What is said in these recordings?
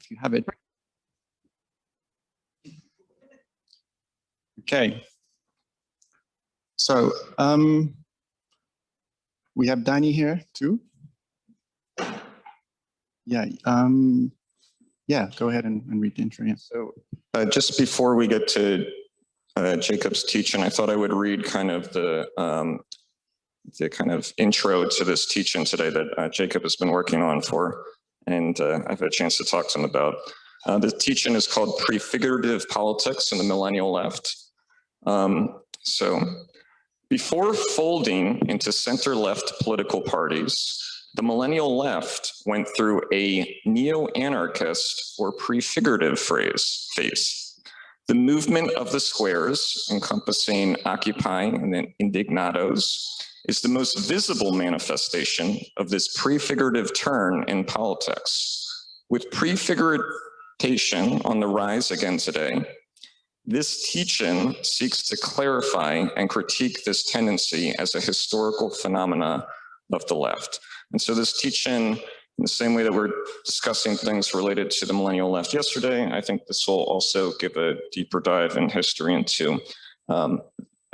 if you have it. Okay. So we have Danny here too. Yeah. Yeah. Go ahead and read the intro. Yeah. So just before we get to Jacob's teaching, I thought I would read kind of the kind of intro to this teaching today that Jacob has been working on for, and I've had a chance to talk to him about. The teaching is called Prefigurative Politics in the Millennial Left. So before folding into center-left political parties, the Millennial Left went through a neo-anarchist or prefigurative phase. The movement of the squares, encompassing Occupy and then Indignados, is the most visible manifestation of this prefigurative turn in politics. With prefiguration on the rise again today, this teaching seeks to clarify and critique this tendency as a historical phenomena of the left. And so this teaching, in the same way that we're discussing things related to the Millennial Left yesterday, I think this will also give a deeper dive in history into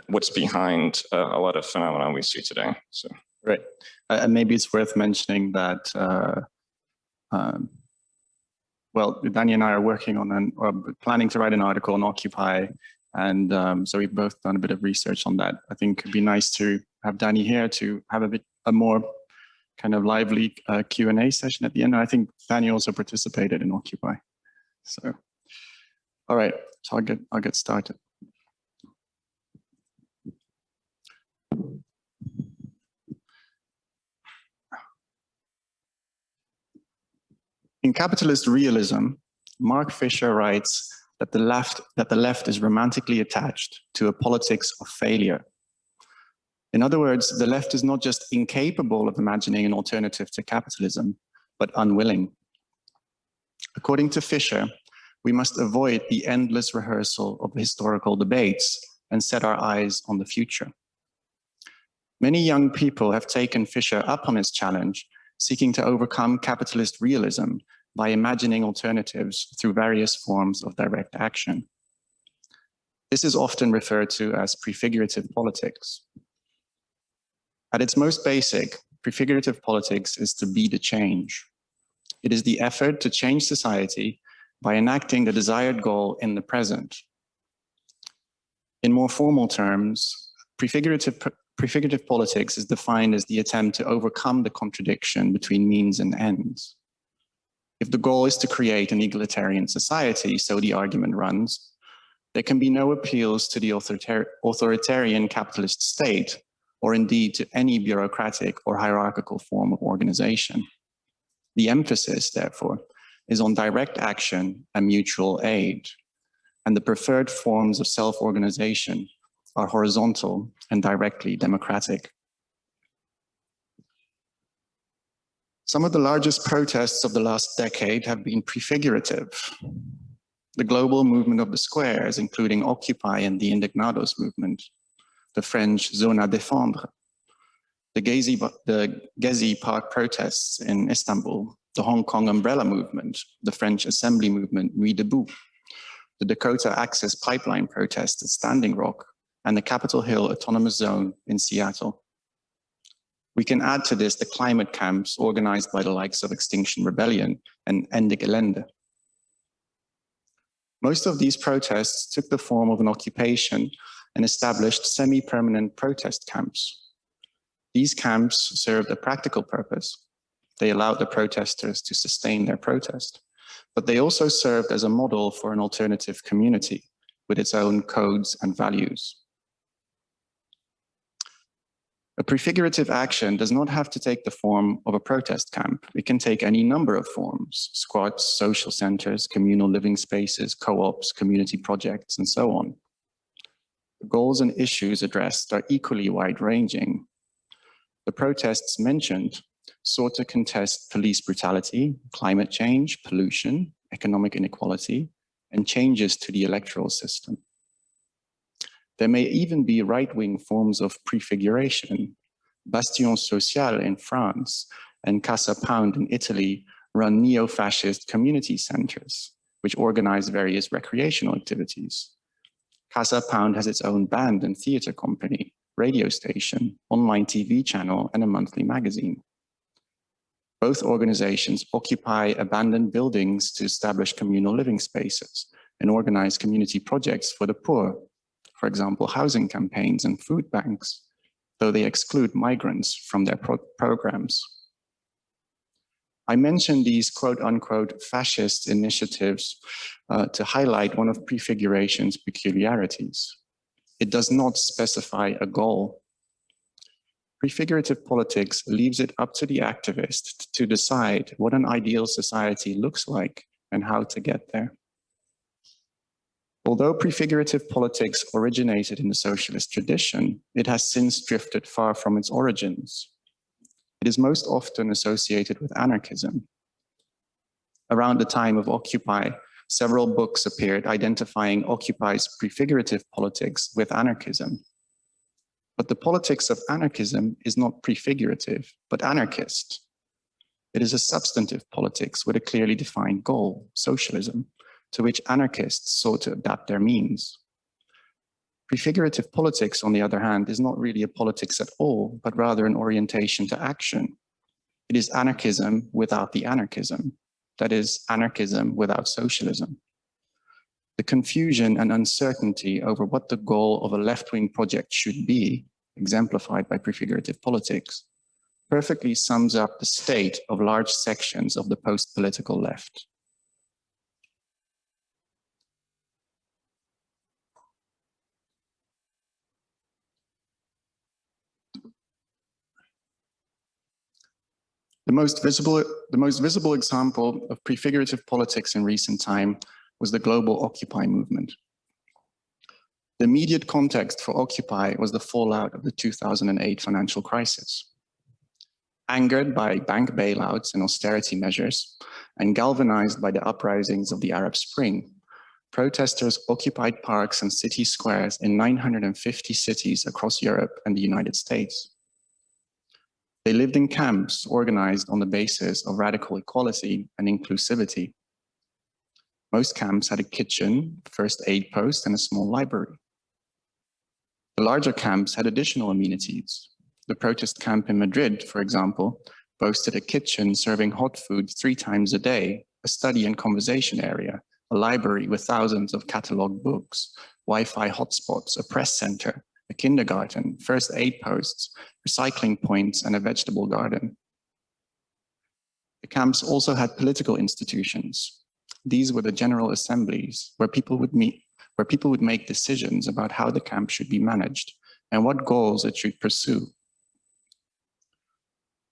what's behind a lot of phenomena we see today. So, right. And maybe it's worth mentioning that, well, Danny and I are working on planning to write an article on Occupy. And so we've both done a bit of research on that. I think it'd be nice to have Danny here to have a more kind of lively Q&A session at the end. And I think Danny also participated in Occupy. So, all right, so I'll get started. In Capitalist Realism, Mark Fisher writes that the left is romantically attached to a politics of failure. In other words, the left is not just incapable of imagining an alternative to capitalism, but unwilling. According to Fisher, we must avoid the endless rehearsal of historical debates and set our eyes on the future. Many young people have taken Fisher up on his challenge, seeking to overcome capitalist realism by imagining alternatives through various forms of direct action. This is often referred to as prefigurative politics. At its most basic, prefigurative politics is to be the change. It is the effort to change society by enacting the desired goal in the present. In more formal terms, prefigurative politics is defined as the attempt to overcome the contradiction between means and ends. If the goal is to create an egalitarian society, so the argument runs, there can be no appeals to the authoritarian capitalist state, or indeed to any bureaucratic or hierarchical form of organization. The emphasis, therefore, is on direct action and mutual aid, and the preferred forms of self-organization are horizontal and directly democratic. Some of the largest protests of the last decade have been prefigurative. The global movement of the squares, including Occupy and the Indignados movement, the French Zone à Défendre, the Gezi Park protests in Istanbul, the Hong Kong umbrella movement, the French assembly movement Nuit Debout, the Dakota Access Pipeline protests at Standing Rock, and the Capitol Hill Autonomous Zone in Seattle. We can add to this the climate camps organized by the likes of Extinction Rebellion and Ende Gelände. Most of these protests took the form of an occupation and established semi-permanent protest camps. These camps served a practical purpose. They allowed the protesters to sustain their protest, but they also served as a model for an alternative community with its own codes and values. A prefigurative action does not have to take the form of a protest camp. It can take any number of forms: squats, social centers, communal living spaces, co-ops, community projects, and so on. The goals and issues addressed are equally wide-ranging. The protests mentioned sought to contest police brutality, climate change, pollution, economic inequality, and changes to the electoral system. There may even be right-wing forms of prefiguration. Bastion Social in France and Casa Pound in Italy run neo-fascist community centers, which organize various recreational activities. Casa Pound has its own band and theater company, radio station, online TV channel, and a monthly magazine. Both organizations occupy abandoned buildings to establish communal living spaces and organize community projects for the poor, for example, housing campaigns and food banks, though they exclude migrants from their programs. I mentioned these quote-unquote fascist initiatives to highlight one of prefiguration's peculiarities. It does not specify a goal. Prefigurative politics leaves it up to the activist to decide what an ideal society looks like and how to get there. Although prefigurative politics originated in the socialist tradition, it has since drifted far from its origins. It is most often associated with anarchism. Around the time of Occupy, several books appeared identifying Occupy's prefigurative politics with anarchism. But the politics of anarchism is not prefigurative, but anarchist. It is a substantive politics with a clearly defined goal, socialism, to which anarchists sought to adapt their means. Prefigurative politics, on the other hand, is not really a politics at all, but rather an orientation to action. It is anarchism without the anarchism, that is, anarchism without socialism. The confusion and uncertainty over what the goal of a left-wing project should be, exemplified by prefigurative politics, perfectly sums up the state of large sections of the post-political left. The most visible example of prefigurative politics in recent time was the global Occupy movement. The immediate context for Occupy was the fallout of the 2008 financial crisis. Angered by bank bailouts and austerity measures, and galvanized by the uprisings of the Arab Spring, protesters occupied parks and city squares in 950 cities across Europe and the United States. They lived in camps organized on the basis of radical equality and inclusivity. Most camps had a kitchen, first aid post, and a small library. The larger camps had additional amenities. The protest camp in Madrid, for example, boasted a kitchen serving hot food 3 times a day, a study and conversation area, a library with thousands of catalog books, Wi-Fi hotspots, a press center, a kindergarten, first aid posts, recycling points, and a vegetable garden. The camps also had political institutions. These were the general assemblies where people would meet, where people would make decisions about how the camp should be managed and what goals it should pursue.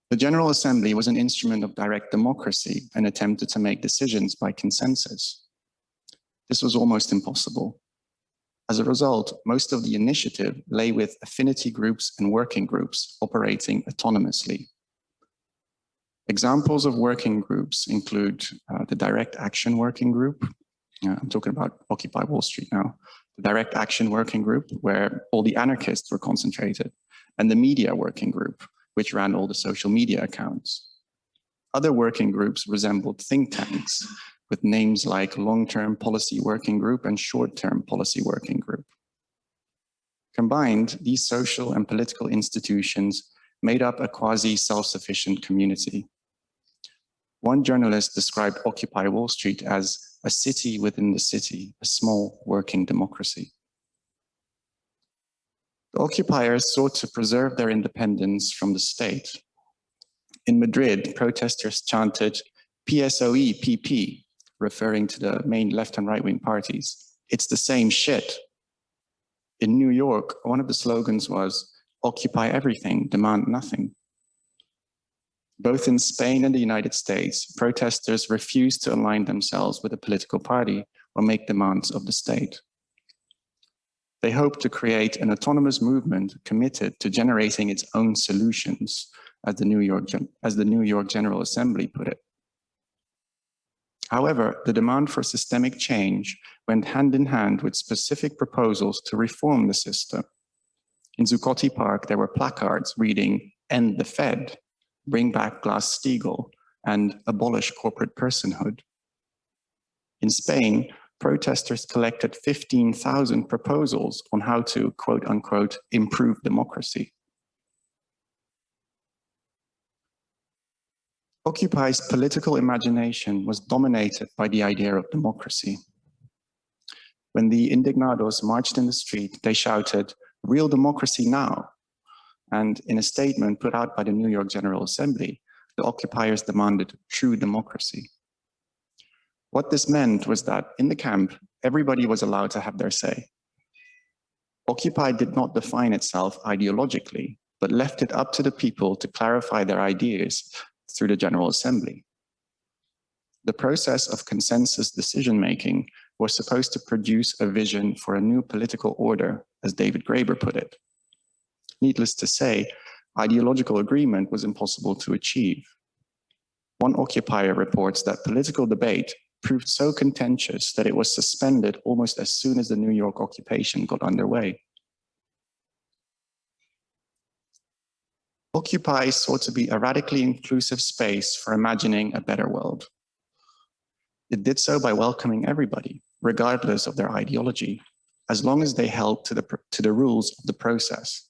The General Assembly was an instrument of direct democracy and attempted to make decisions by consensus. This was almost impossible. As a result, most of the initiative lay with affinity groups and working groups operating autonomously. Examples of working groups include the Direct Action Working Group. I'm talking about Occupy Wall Street now. The Direct Action Working Group, where all the anarchists were concentrated, and the Media Working Group, which ran all the social media accounts. Other working groups resembled think tanks, with names like Long-Term Policy Working Group and Short-Term Policy Working Group. Combined, these social and political institutions made up a quasi-self-sufficient community. One journalist described Occupy Wall Street as a city within the city, a small working democracy. The occupiers sought to preserve their independence from the state. In Madrid, protesters chanted PSOE, PP, referring to the main left and right-wing parties. It's the same shit. In New York, one of the slogans was, occupy everything, demand nothing. Both in Spain and the United States, protesters refused to align themselves with a political party or make demands of the state. They hoped to create an autonomous movement committed to generating its own solutions, as the New York General Assembly put it. However, the demand for systemic change went hand in hand with specific proposals to reform the system. In Zuccotti Park, there were placards reading, "End the Fed," "Bring back Glass-Steagall," and abolish corporate personhood. In Spain, protesters collected 15,000 proposals on how to, quote unquote, improve democracy. Occupy's political imagination was dominated by the idea of democracy. When the Indignados marched in the street, they shouted, "Real democracy now." And in a statement put out by the New York General Assembly, the occupiers demanded true democracy. What this meant was that in the camp, everybody was allowed to have their say. Occupy did not define itself ideologically, but left it up to the people to clarify their ideas through the General Assembly. The process of consensus decision-making was supposed to produce a vision for a new political order, as David Graeber put it. Needless to say, ideological agreement was impossible to achieve. One occupier reports that political debate proved so contentious that it was suspended almost as soon as the New York occupation got underway. Occupy sought to be a radically inclusive space for imagining a better world. It did so by welcoming everybody, regardless of their ideology, as long as they held to the rules of the process.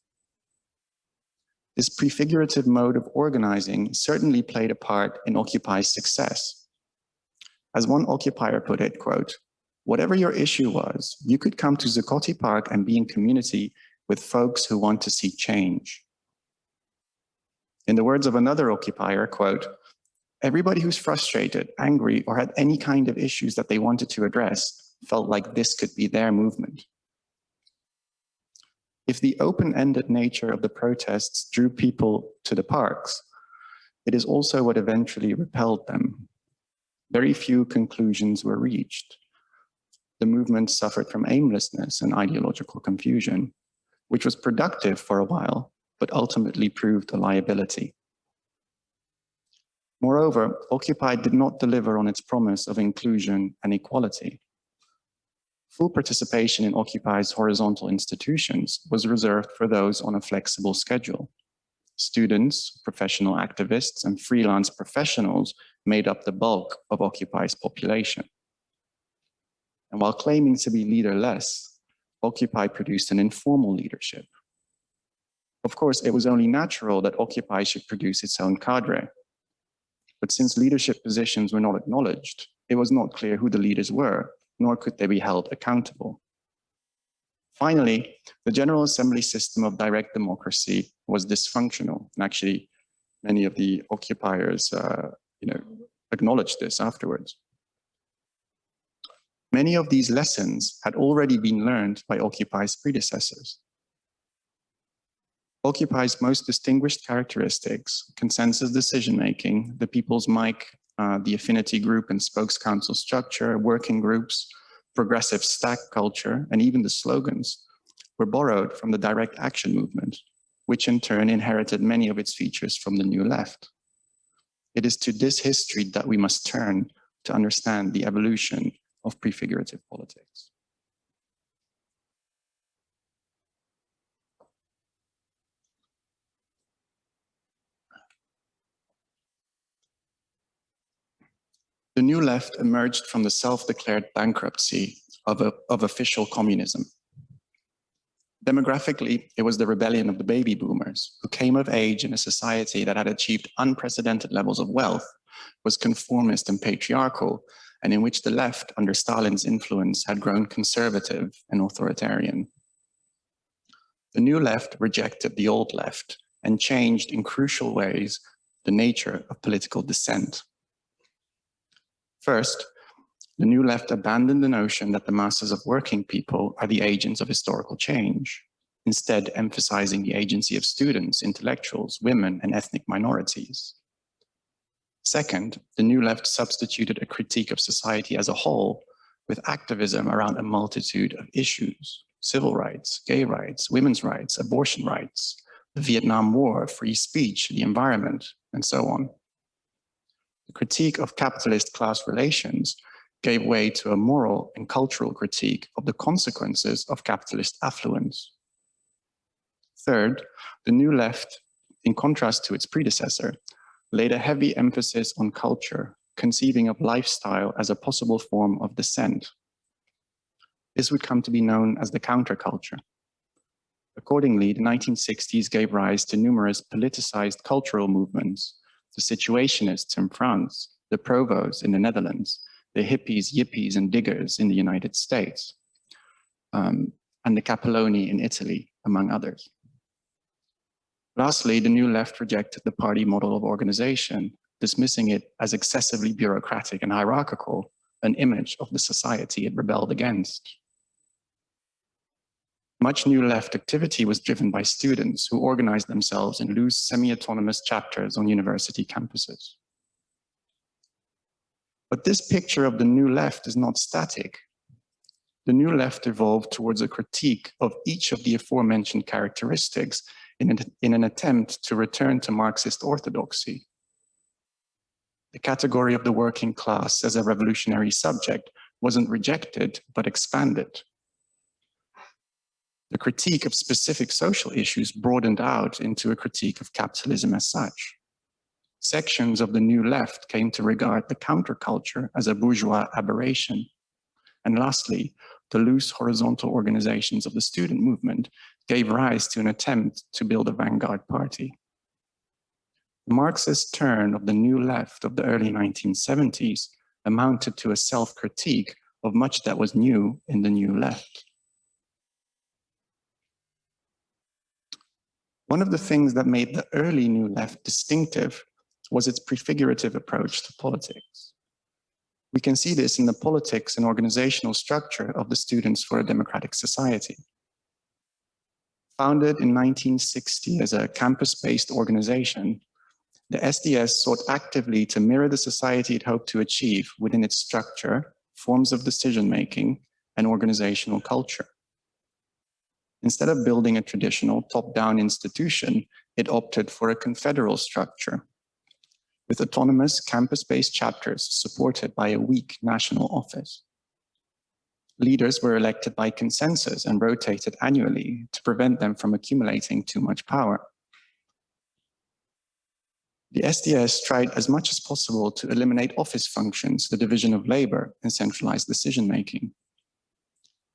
This prefigurative mode of organizing certainly played a part in Occupy's success. As one occupier put it, quote, "Whatever your issue was, you could come to Zuccotti Park and be in community with folks who want to see change." In the words of another occupier, quote, "Everybody who's frustrated, angry, or had any kind of issues that they wanted to address felt like this could be their movement." If the open-ended nature of the protests drew people to the parks, it is also what eventually repelled them. Very few conclusions were reached. The movement suffered from aimlessness and ideological confusion, which was productive for a while, but ultimately proved a liability. Moreover, Occupy did not deliver on its promise of inclusion and equality. Full participation in Occupy's horizontal institutions was reserved for those on a flexible schedule. Students, professional activists, and freelance professionals made up the bulk of Occupy's population. And while claiming to be leaderless, Occupy produced an informal leadership. Of course, it was only natural that Occupy should produce its own cadre. But since leadership positions were not acknowledged, it was not clear who the leaders were, nor could they be held accountable. Finally, the General Assembly system of direct democracy was dysfunctional. And actually, many of the occupiers acknowledged this afterwards. Many of these lessons had already been learned by Occupy's predecessors. Occupy's most distinguished characteristics, consensus decision-making, the people's mic, the affinity group and spokes council structure, working groups, progressive stack culture, and even the slogans were borrowed from the direct action movement, which in turn inherited many of its features from the New Left. It is to this history that we must turn to understand the evolution of prefigurative politics. The New Left emerged from the self-declared bankruptcy of official communism. Demographically, it was the rebellion of the baby boomers, who came of age in a society that had achieved unprecedented levels of wealth, was conformist and patriarchal, and in which the left, under Stalin's influence, had grown conservative and authoritarian. The New Left rejected the old left and changed in crucial ways the nature of political dissent. First, the New Left abandoned the notion that the masses of working people are the agents of historical change, instead emphasizing the agency of students, intellectuals, women, and ethnic minorities. Second, the New Left substituted a critique of society as a whole with activism around a multitude of issues: civil rights, gay rights, women's rights, abortion rights, the Vietnam War, free speech, the environment, and so on. The critique of capitalist class relations gave way to a moral and cultural critique of the consequences of capitalist affluence. Third, the New Left, in contrast to its predecessor, laid a heavy emphasis on culture, conceiving of lifestyle as a possible form of descent. This would come to be known as the counterculture. Accordingly, the 1960s gave rise to numerous politicized cultural movements: the Situationists in France, the Provos in the Netherlands, the hippies, yippies, and diggers in the United States, and the Capelloni in Italy, among others. Lastly, the New Left rejected the party model of organization, dismissing it as excessively bureaucratic and hierarchical, an image of the society it rebelled against. Much New Left activity was driven by students who organized themselves in loose, semi-autonomous chapters on university campuses. But this picture of the New Left is not static. The New Left evolved towards a critique of each of the aforementioned characteristics in an attempt to return to Marxist orthodoxy. The category of the working class as a revolutionary subject wasn't rejected, but expanded. The critique of specific social issues broadened out into a critique of capitalism as such. Sections of the New Left came to regard the counterculture as a bourgeois aberration. And lastly, the loose horizontal organizations of the student movement gave rise to an attempt to build a vanguard party. The Marxist turn of the New Left of the early 1970s amounted to a self-critique of much that was new in the New Left. One of the things that made the early New Left distinctive was its prefigurative approach to politics. We can see this in the politics and organizational structure of the Students for a Democratic Society. Founded in 1960 as a campus-based organization, the SDS sought actively to mirror the society it hoped to achieve within its structure, forms of decision-making, and organizational culture. Instead of building a traditional top-down institution, it opted for a confederal structure, with autonomous campus-based chapters supported by a weak national office. Leaders were elected by consensus and rotated annually to prevent them from accumulating too much power. The SDS tried as much as possible to eliminate office functions, the division of labor, and centralized decision-making.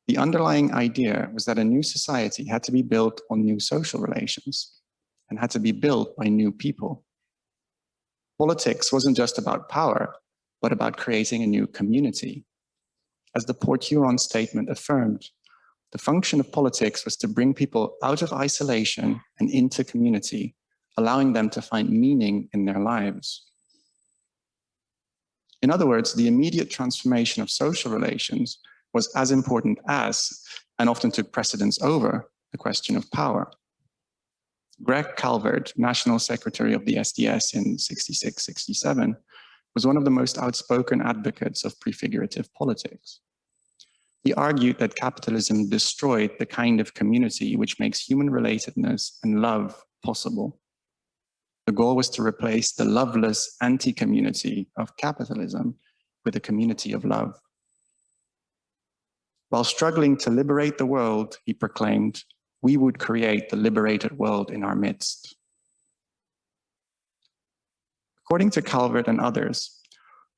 The underlying idea was that a new society had to be built on new social relations and had to be built by new people. Politics wasn't just about power, but about creating a new community. As the Port Huron statement affirmed, the function of politics was to bring people out of isolation and into community, allowing them to find meaning in their lives. In other words, the immediate transformation of social relations was as important as, and often took precedence over, the question of power. Greg Calvert, National Secretary of the SDS in 66-67, was one of the most outspoken advocates of prefigurative politics. He argued that capitalism destroyed the kind of community which makes human relatedness and love possible. The goal was to replace the loveless anti-community of capitalism with a community of love. While struggling to liberate the world, he proclaimed, we would create the liberated world in our midst. According to Calvert and others,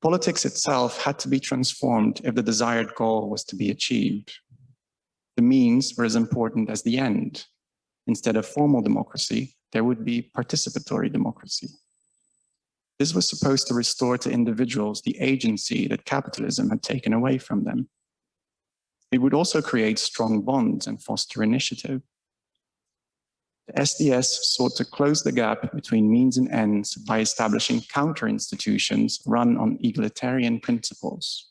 politics itself had to be transformed if the desired goal was to be achieved. The means were as important as the end. Instead of formal democracy, there would be participatory democracy. This was supposed to restore to individuals the agency that capitalism had taken away from them. It would also create strong bonds and foster initiative. The SDS sought to close the gap between means and ends by establishing counter-institutions run on egalitarian principles.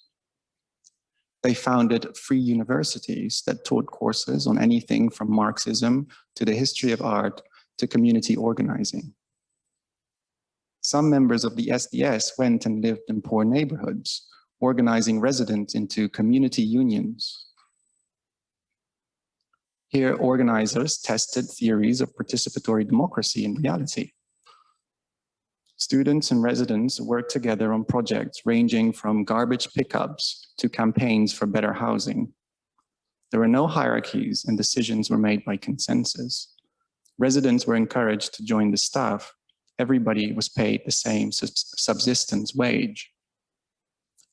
They founded free universities that taught courses on anything from Marxism to the history of art to community organizing. Some members of the SDS went and lived in poor neighborhoods, organizing residents into community unions. Here, organizers tested theories of participatory democracy in reality. Students and residents worked together on projects ranging from garbage pickups to campaigns for better housing. There were no hierarchies and decisions were made by consensus. Residents were encouraged to join the staff everybody was paid the same subsistence wage.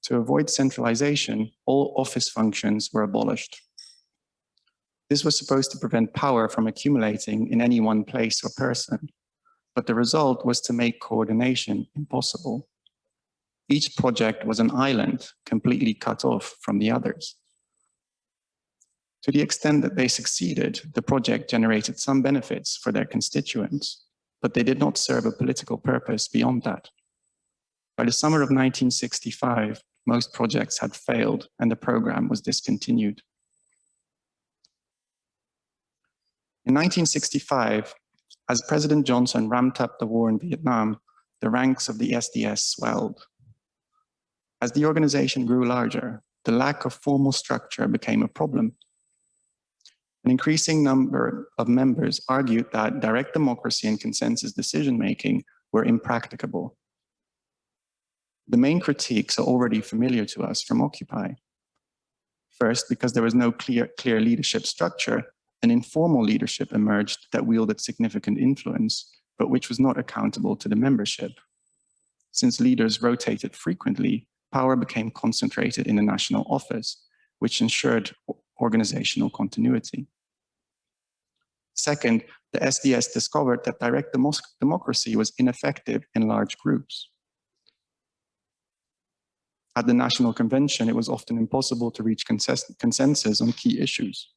To avoid centralization, all office functions were abolished. This was supposed to prevent power from accumulating in any one place or person, but the result was to make coordination impossible. Each project was an island completely cut off from the others. To the extent that they succeeded, the project generated some benefits for their constituents, but they did not serve a political purpose beyond that. By the summer of 1965, most projects had failed and the program was discontinued. In 1965, as President Johnson ramped up the war in Vietnam, the ranks of the SDS swelled. As the organization grew larger, the lack of formal structure became a problem. An increasing number of members argued that direct democracy and consensus decision-making were impracticable. The main critiques are already familiar to us from Occupy. First, because there was no clear leadership structure, an informal leadership emerged that wielded significant influence, but which was not accountable to the membership. Since leaders rotated frequently, power became concentrated in the national office, which ensured organizational continuity. Second, the SDS discovered that direct democracy was ineffective in large groups. At the National Convention, it was often impossible to reach consensus on key issues.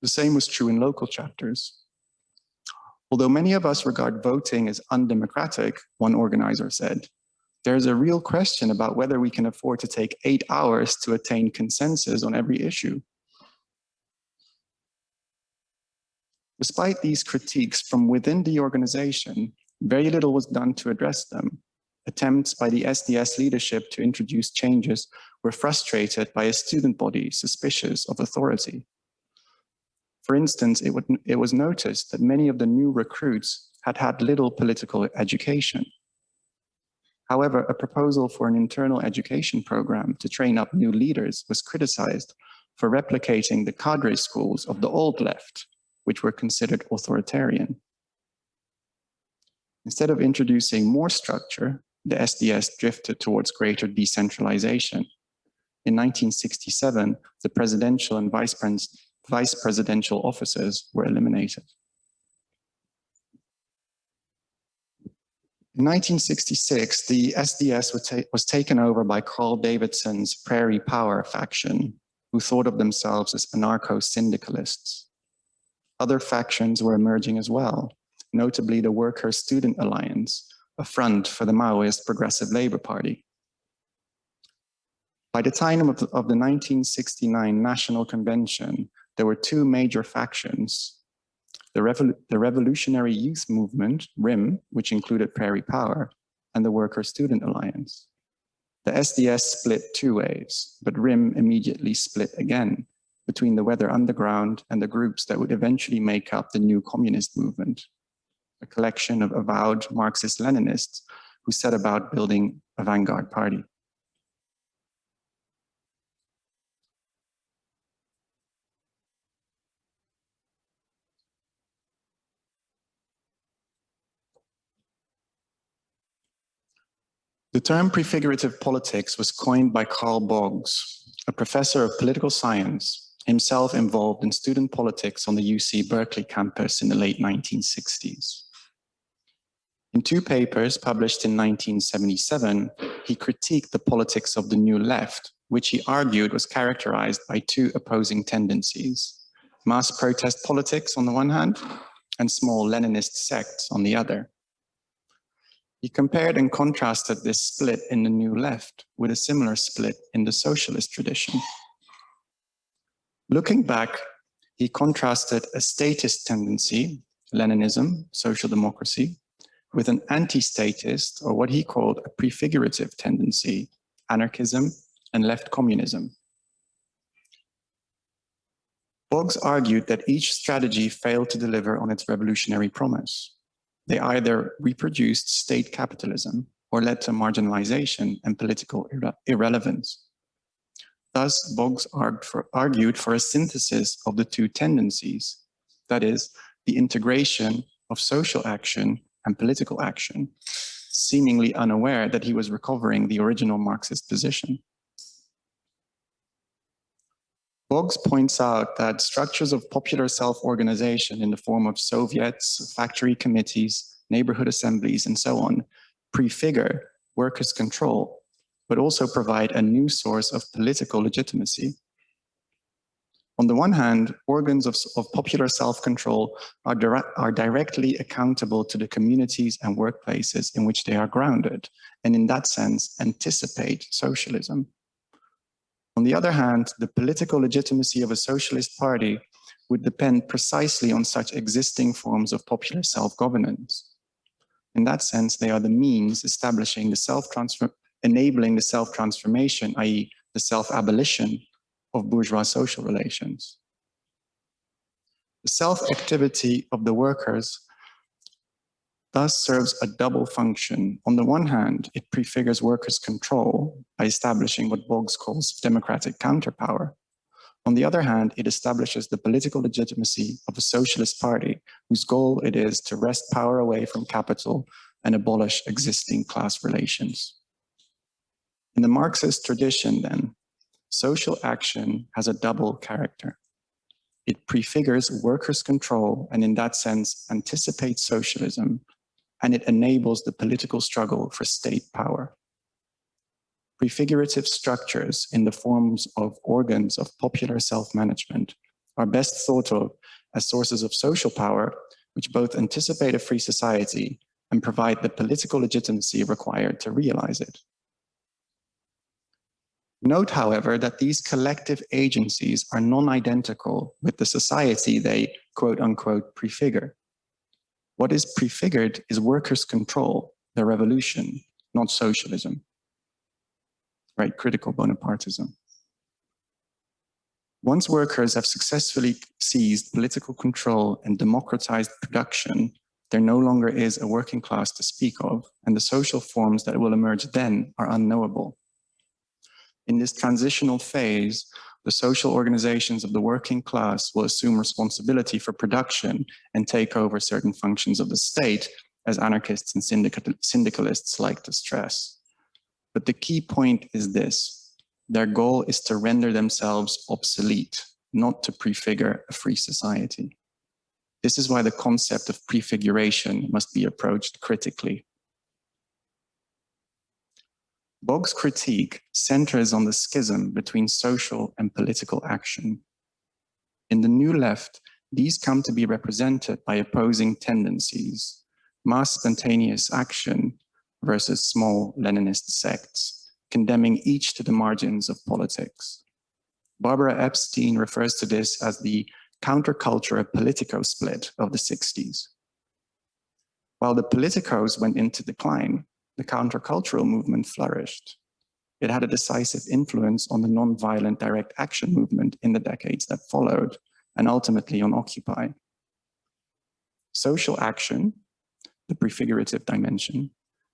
The same was true in local chapters. Although many of us regard voting as undemocratic, one organizer said, there is a real question about whether we can afford to take 8 hours to attain consensus on every issue. Despite these critiques from within the organization, very little was done to address them. Attempts by the SDS leadership to introduce changes were frustrated by a student body suspicious of authority. For instance, it was noticed that many of the new recruits had had little political education. However, a proposal for an internal education program to train up new leaders was criticized for replicating the cadre schools of the old left, which were considered authoritarian. Instead of introducing more structure, the SDS drifted towards greater decentralization. In 1967, the presidential and vice presidential offices were eliminated. In 1966, the SDS was taken over by Carl Davidson's Prairie Power faction, who thought of themselves as anarcho-syndicalists. Other factions were emerging as well, notably the Worker Student Alliance, a front for the Maoist Progressive Labour Party. By the time of the 1969 National Convention, there were two major factions. The Revolutionary Youth Movement, RYM, which included Prairie Power, and the Worker Student Alliance. The SDS split two ways, but RYM immediately split again between the Weather Underground and the groups that would eventually make up the new communist movement, a collection of avowed Marxist-Leninists who set about building a vanguard party. The term prefigurative politics was coined by Carl Boggs, a professor of political science, himself involved in student politics on the UC Berkeley campus in the late 1960s. In two papers published in 1977, he critiqued the politics of the New Left, which he argued was characterized by two opposing tendencies: mass protest politics on the one hand, and small Leninist sects on the other. He compared and contrasted this split in the New Left with a similar split in the socialist tradition. Looking back, he contrasted a statist tendency, Leninism, social democracy, with an anti-statist, or what he called a prefigurative tendency, anarchism and left communism. Boggs argued that each strategy failed to deliver on its revolutionary promise. They either reproduced state capitalism or led to marginalization and political irrelevance. Thus, Boggs argued for a synthesis of the two tendencies, that is, the integration of social action and political action, seemingly unaware that he was recovering the original Marxist position. Boggs points out that structures of popular self-organization in the form of Soviets, factory committees, neighborhood assemblies, and so on, prefigure workers' control, but also provide a new source of political legitimacy. On the one hand, organs of popular self-control are directly accountable to the communities and workplaces in which they are grounded, and in that sense, anticipate socialism. On the other hand, the political legitimacy of a socialist party would depend precisely on such existing forms of popular self-governance. In that sense, they are the means establishing the enabling the self-transformation, i.e. the self-abolition of bourgeois social relations. The self-activity of the workers thus serves a double function. On the one hand, it prefigures workers' control by establishing what Boggs calls democratic counterpower. On the other hand, it establishes the political legitimacy of a socialist party whose goal it is to wrest power away from capital and abolish existing class relations. In the Marxist tradition, then, social action has a double character. It prefigures workers' control and in that sense anticipates socialism, and it enables the political struggle for state power. Prefigurative structures in the forms of organs of popular self-management are best thought of as sources of social power, which both anticipate a free society and provide the political legitimacy required to realize it. Note, however, that these collective agencies are non-identical with the society they, quote unquote, prefigure. What is prefigured is workers' control, the revolution, not socialism. Right, critical Bonapartism. Once workers have successfully seized political control and democratized production, there no longer is a working class to speak of, and the social forms that will emerge then are unknowable. In this transitional phase, the social organizations of the working class will assume responsibility for production and take over certain functions of the state, as anarchists and syndicalists like to stress. But the key point is this: their goal is to render themselves obsolete, not to prefigure a free society. This is why the concept of prefiguration must be approached critically. Boggs' critique centers on the schism between social and political action. In the New Left, these come to be represented by opposing tendencies: mass spontaneous action versus small Leninist sects, condemning each to the margins of politics. Barbara Epstein refers to this as the countercultural politico split of the 60s. While the politicos went into decline, the countercultural movement flourished. It had a decisive influence on the non-violent direct action movement in the decades that followed, and ultimately on Occupy. Social action, the prefigurative dimension,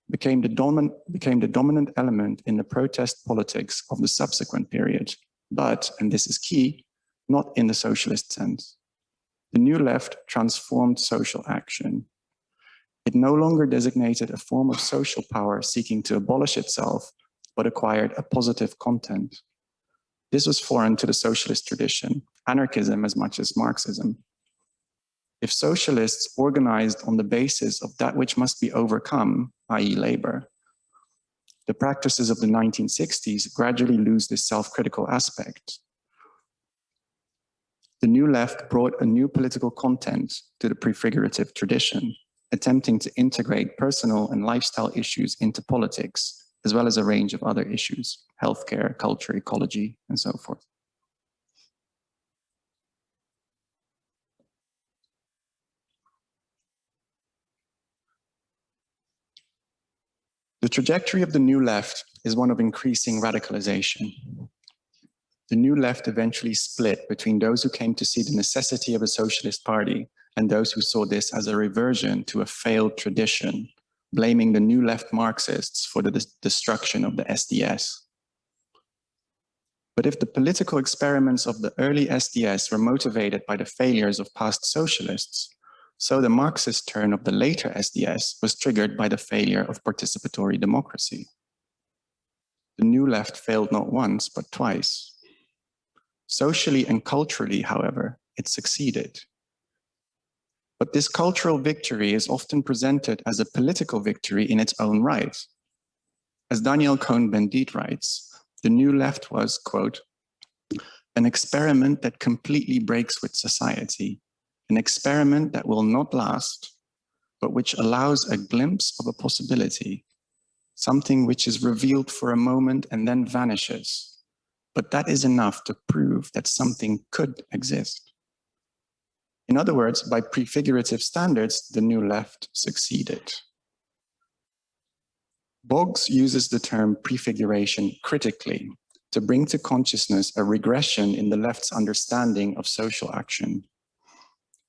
became the dominant element in the protest politics of the subsequent period, but, and this is key, not in the socialist sense. The New Left transformed social action. It no longer designated a form of social power seeking to abolish itself, but acquired a positive content. This was foreign to the socialist tradition, anarchism as much as Marxism. If socialists organized on the basis of that which must be overcome, i.e. labor, the practices of the 1960s gradually lose this self-critical aspect. The New Left brought a new political content to the prefigurative tradition, attempting to integrate personal and lifestyle issues into politics, as well as a range of other issues, healthcare, culture, ecology, and so forth. The trajectory of the New Left is one of increasing radicalization. The New Left eventually split between those who came to see the necessity of a socialist party and those who saw this as a reversion to a failed tradition, blaming the New Left Marxists for the destruction of the SDS. But if the political experiments of the early SDS were motivated by the failures of past socialists, So the Marxist turn of the later SDS was triggered by the failure of participatory democracy. The New Left failed not once, but twice. Socially and culturally, however, it succeeded. But this cultural victory is often presented as a political victory in its own right. As Daniel Cohn-Bendit writes, the New Left was, quote, an experiment that completely breaks with society, an experiment that will not last, but which allows a glimpse of a possibility, something which is revealed for a moment and then vanishes. But that is enough to prove that something could exist. In other words, by prefigurative standards, the New Left succeeded. Boggs uses the term prefiguration critically to bring to consciousness a regression in the left's understanding of social action.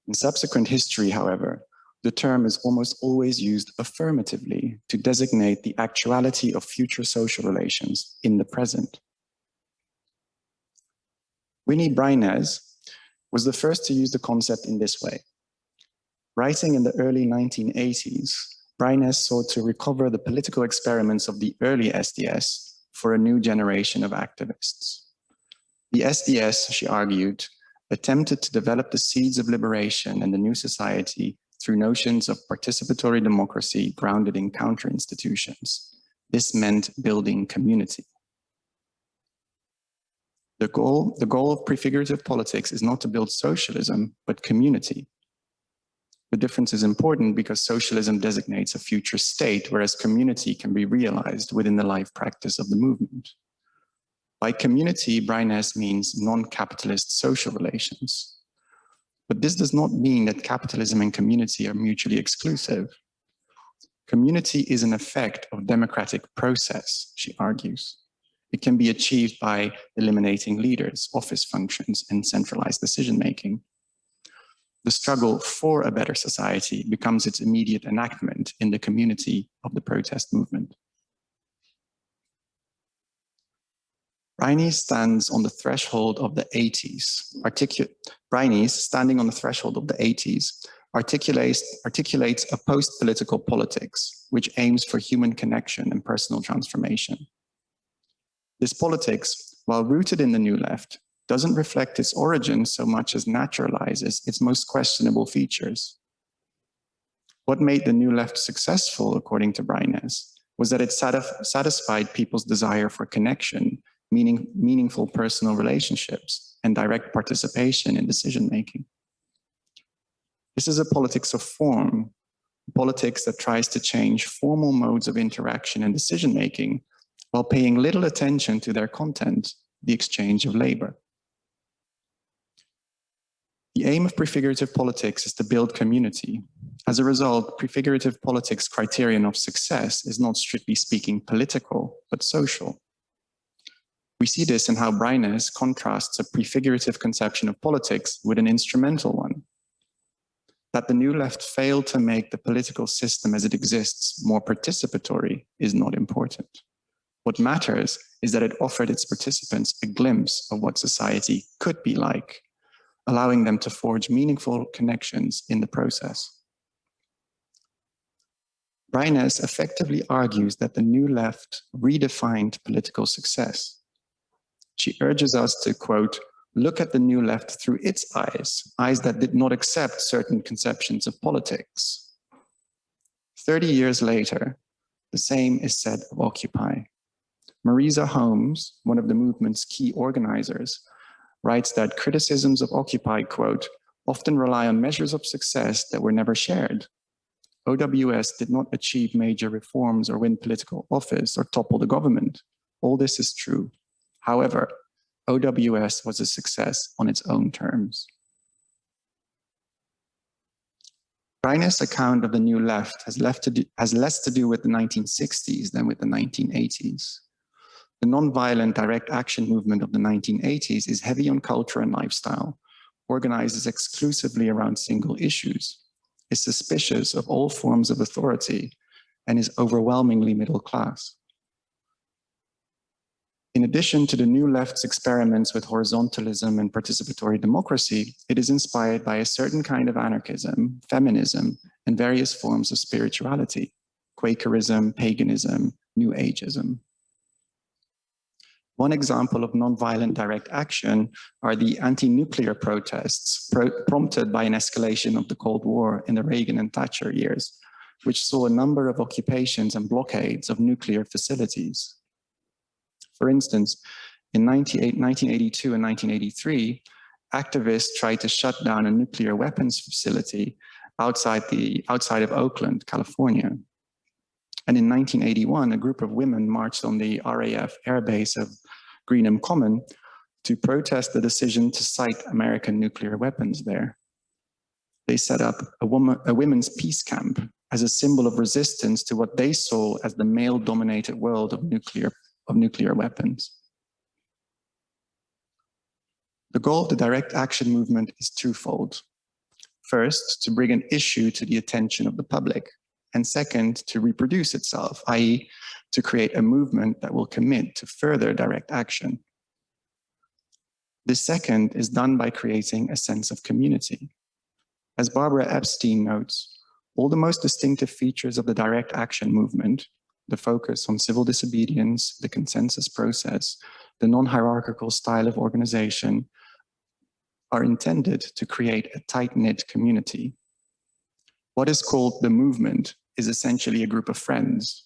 In subsequent history, however, the term is almost always used affirmatively to designate the actuality of future social relations in the present. Winnie Brynäs was the first to use the concept in this way. Writing in the early 1980s, Brynäs sought to recover the political experiments of the early SDS for a new generation of activists. The SDS, she argued, attempted to develop the seeds of liberation and the new society through notions of participatory democracy grounded in counter-institutions. This meant building community. The goal of prefigurative politics is not to build socialism, but community. The difference is important because socialism designates a future state, whereas community can be realized within the life practice of the movement. By community, Brynäs means non-capitalist social relations. But this does not mean that capitalism and community are mutually exclusive. Community is an effect of democratic process, she argues. It can be achieved by eliminating leaders, office functions, and centralized decision-making. The struggle for a better society becomes its immediate enactment in the community of the protest movement. Brynäs stands on the threshold of the 80s. Brynäs, standing on the threshold of the 80s, articulates a post-political politics which aims for human connection and personal transformation. This politics, while rooted in the New Left, doesn't reflect its origins so much as naturalizes its most questionable features. What made the New Left successful, according to Brynäs, was that it satisfied people's desire for connection, meaningful personal relationships, and direct participation in decision-making. This is a politics of form, politics that tries to change formal modes of interaction and decision-making while paying little attention to their content, the exchange of labor. The aim of prefigurative politics is to build community. As a result, prefigurative politics' criterion of success is not strictly speaking political, but social. We see this in how Brynäs contrasts a prefigurative conception of politics with an instrumental one. That the New Left failed to make the political system as it exists more participatory is not important. What matters is that it offered its participants a glimpse of what society could be like, allowing them to forge meaningful connections in the process. Brynäs effectively argues that the New Left redefined political success. She urges us to, quote, look at the New Left through its eyes that did not accept certain conceptions of politics. 30 years later, the same is said of Occupy. Marisa Holmes, one of the movement's key organizers, writes that criticisms of Occupy, quote, often rely on measures of success that were never shared. OWS did not achieve major reforms or win political office or topple the government. All this is true. However, OWS was a success on its own terms. Brynäs' account of the New Left has less to do with the 1960s than with the 1980s. The nonviolent direct action movement of the 1980s is heavy on culture and lifestyle, organizes exclusively around single issues, is suspicious of all forms of authority, and is overwhelmingly middle class. In addition to the New Left's experiments with horizontalism and participatory democracy, it is inspired by a certain kind of anarchism, feminism, and various forms of spirituality, Quakerism, paganism, New Ageism. One example of nonviolent direct action are the anti-nuclear protests prompted by an escalation of the Cold War in the Reagan and Thatcher years, which saw a number of occupations and blockades of nuclear facilities. For instance, in 1982 and 1983, activists tried to shut down a nuclear weapons facility outside of Oakland, California. And in 1981, a group of women marched on the RAF airbase of Greenham Common to protest the decision to site American nuclear weapons there. They set up a women's peace camp as a symbol of resistance to what they saw as the male-dominated world of nuclear weapons. The goal of the direct action movement is twofold. First, to bring an issue to the attention of the public, and second, to reproduce itself, i.e., to create a movement that will commit to further direct action. This second is done by creating a sense of community. As Barbara Epstein notes, all the most distinctive features of the direct action movement, the focus on civil disobedience, the consensus process, the non-hierarchical style of organization, are intended to create a tight-knit community. What is called the movement is essentially a group of friends.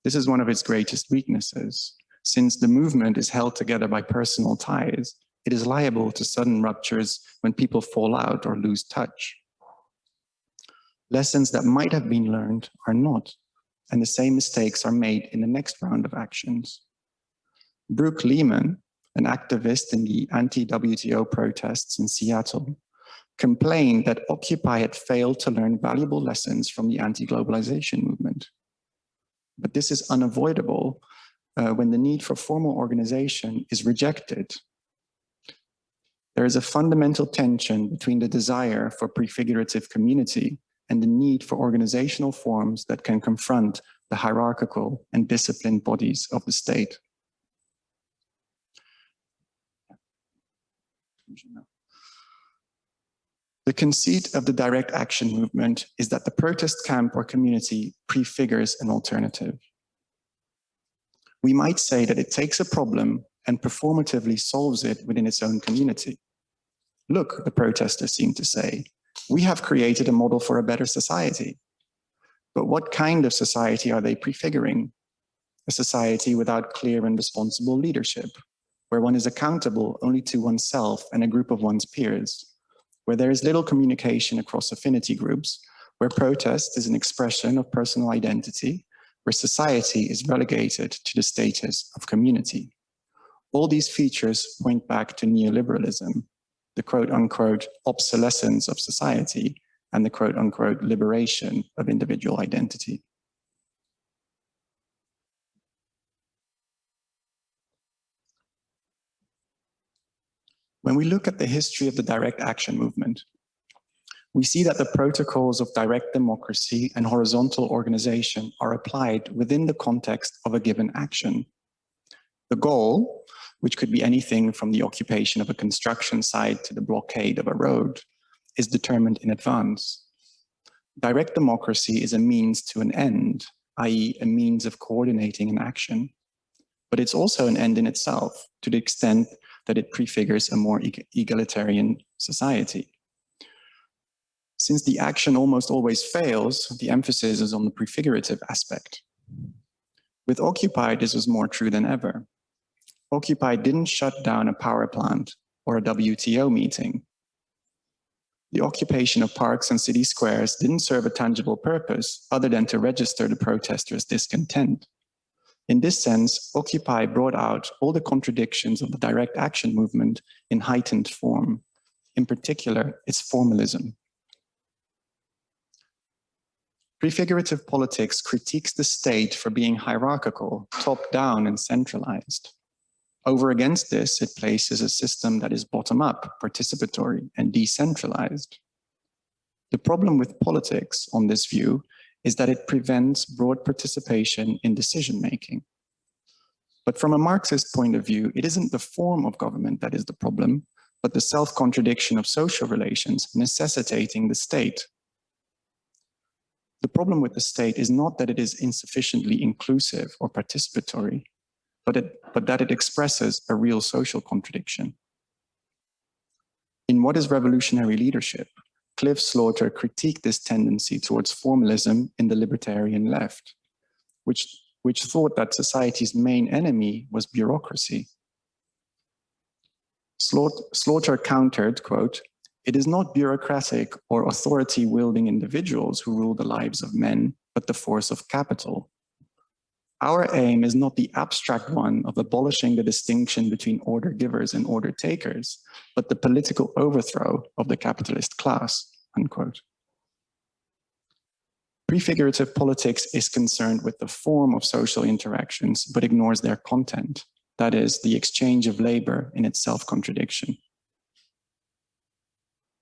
This is one of its greatest weaknesses. Since the movement is held together by personal ties, it is liable to sudden ruptures when people fall out or lose touch. Lessons that might have been learned are not, and the same mistakes are made in the next round of actions. Brooke Lehman, an activist in the anti-WTO protests in Seattle, complained that Occupy had failed to learn valuable lessons from the anti-globalization movement. But this is unavoidable when the need for formal organization is rejected. There is a fundamental tension between the desire for prefigurative community and the need for organizational forms that can confront the hierarchical and disciplined bodies of the state. The conceit of the direct action movement is that the protest camp or community prefigures an alternative. We might say that it takes a problem and performatively solves it within its own community. Look, the protesters seem to say, we have created a model for a better society. But what kind of society are they prefiguring? A society without clear and responsible leadership, where one is accountable only to oneself and a group of one's peers, where there is little communication across affinity groups, where protest is an expression of personal identity, where society is relegated to the status of community. All these features point back to neoliberalism, the quote-unquote obsolescence of society, and the quote-unquote liberation of individual identity. When we look at the history of the direct action movement, we see that the protocols of direct democracy and horizontal organization are applied within the context of a given action. The goal, which could be anything from the occupation of a construction site to the blockade of a road, is determined in advance. Direct democracy is a means to an end, i.e., a means of coordinating an action. But it's also an end in itself, to the extent that it prefigures a more egalitarian society. Since the action almost always fails, the emphasis is on the prefigurative aspect. With Occupy, this was more true than ever. Occupy didn't shut down a power plant or a WTO meeting. The occupation of parks and city squares didn't serve a tangible purpose other than to register the protesters' discontent. In this sense, Occupy brought out all the contradictions of the direct action movement in heightened form, in particular, its formalism. Prefigurative politics critiques the state for being hierarchical, top-down, and centralized. Over against this, it places a system that is bottom-up, participatory, and decentralized. The problem with politics on this view is that it prevents broad participation in decision-making. But from a Marxist point of view, it isn't the form of government that is the problem, but the self-contradiction of social relations necessitating the state. The problem with the state is not that it is insufficiently inclusive or participatory, but that it expresses a real social contradiction. In What is Revolutionary Leadership, Cliff Slaughter critiqued this tendency towards formalism in the libertarian left, which thought that society's main enemy was bureaucracy. Slaughter countered, quote, "It is not bureaucratic or authority-wielding individuals who rule the lives of men, but the force of capital. Our aim is not the abstract one of abolishing the distinction between order givers and order takers, but the political overthrow of the capitalist class," unquote. Prefigurative politics is concerned with the form of social interactions, but ignores their content, that is, the exchange of labor in its self-contradiction.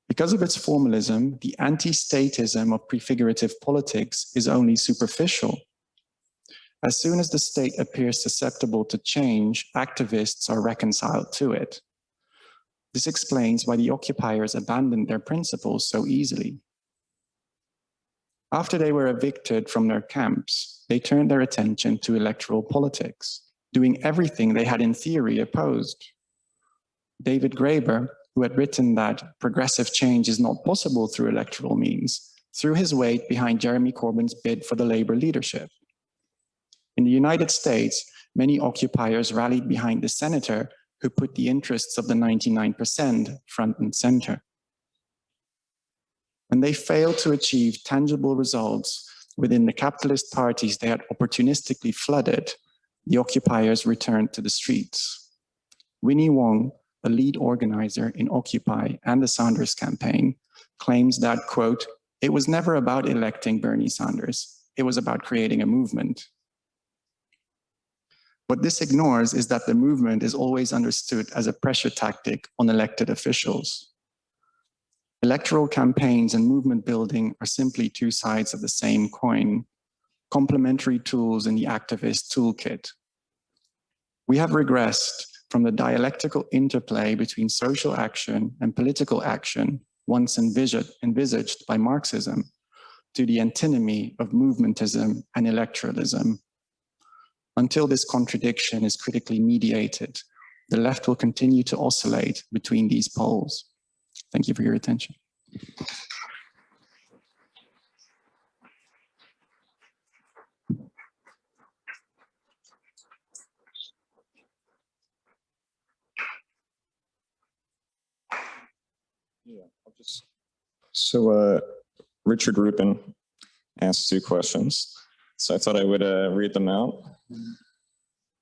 Because of its formalism, the anti-statism of prefigurative politics is only superficial. As soon as the state appears susceptible to change, activists are reconciled to it. This explains why the occupiers abandoned their principles so easily. After they were evicted from their camps, they turned their attention to electoral politics, doing everything they had in theory opposed. David Graeber, who had written that progressive change is not possible through electoral means, threw his weight behind Jeremy Corbyn's bid for the Labour leadership. In the United States, many occupiers rallied behind the senator who put the interests of the 99% front and center. When they failed to achieve tangible results within the capitalist parties they had opportunistically flooded, the occupiers returned to the streets. Winnie Wong, a lead organizer in Occupy and the Sanders campaign, claims that, quote, "It was never about electing Bernie Sanders. It was about creating a movement." What this ignores is that the movement is always understood as a pressure tactic on elected officials. Electoral campaigns and movement building are simply two sides of the same coin, complementary tools in the activist toolkit. We have regressed from the dialectical interplay between social action and political action, once envisaged by Marxism, to the antinomy of movementism and electoralism. Until this contradiction is critically mediated, the left will continue to oscillate between these poles. Thank you for your attention. Yeah, Richard Rupin asked 2 questions, so I thought I would read them out.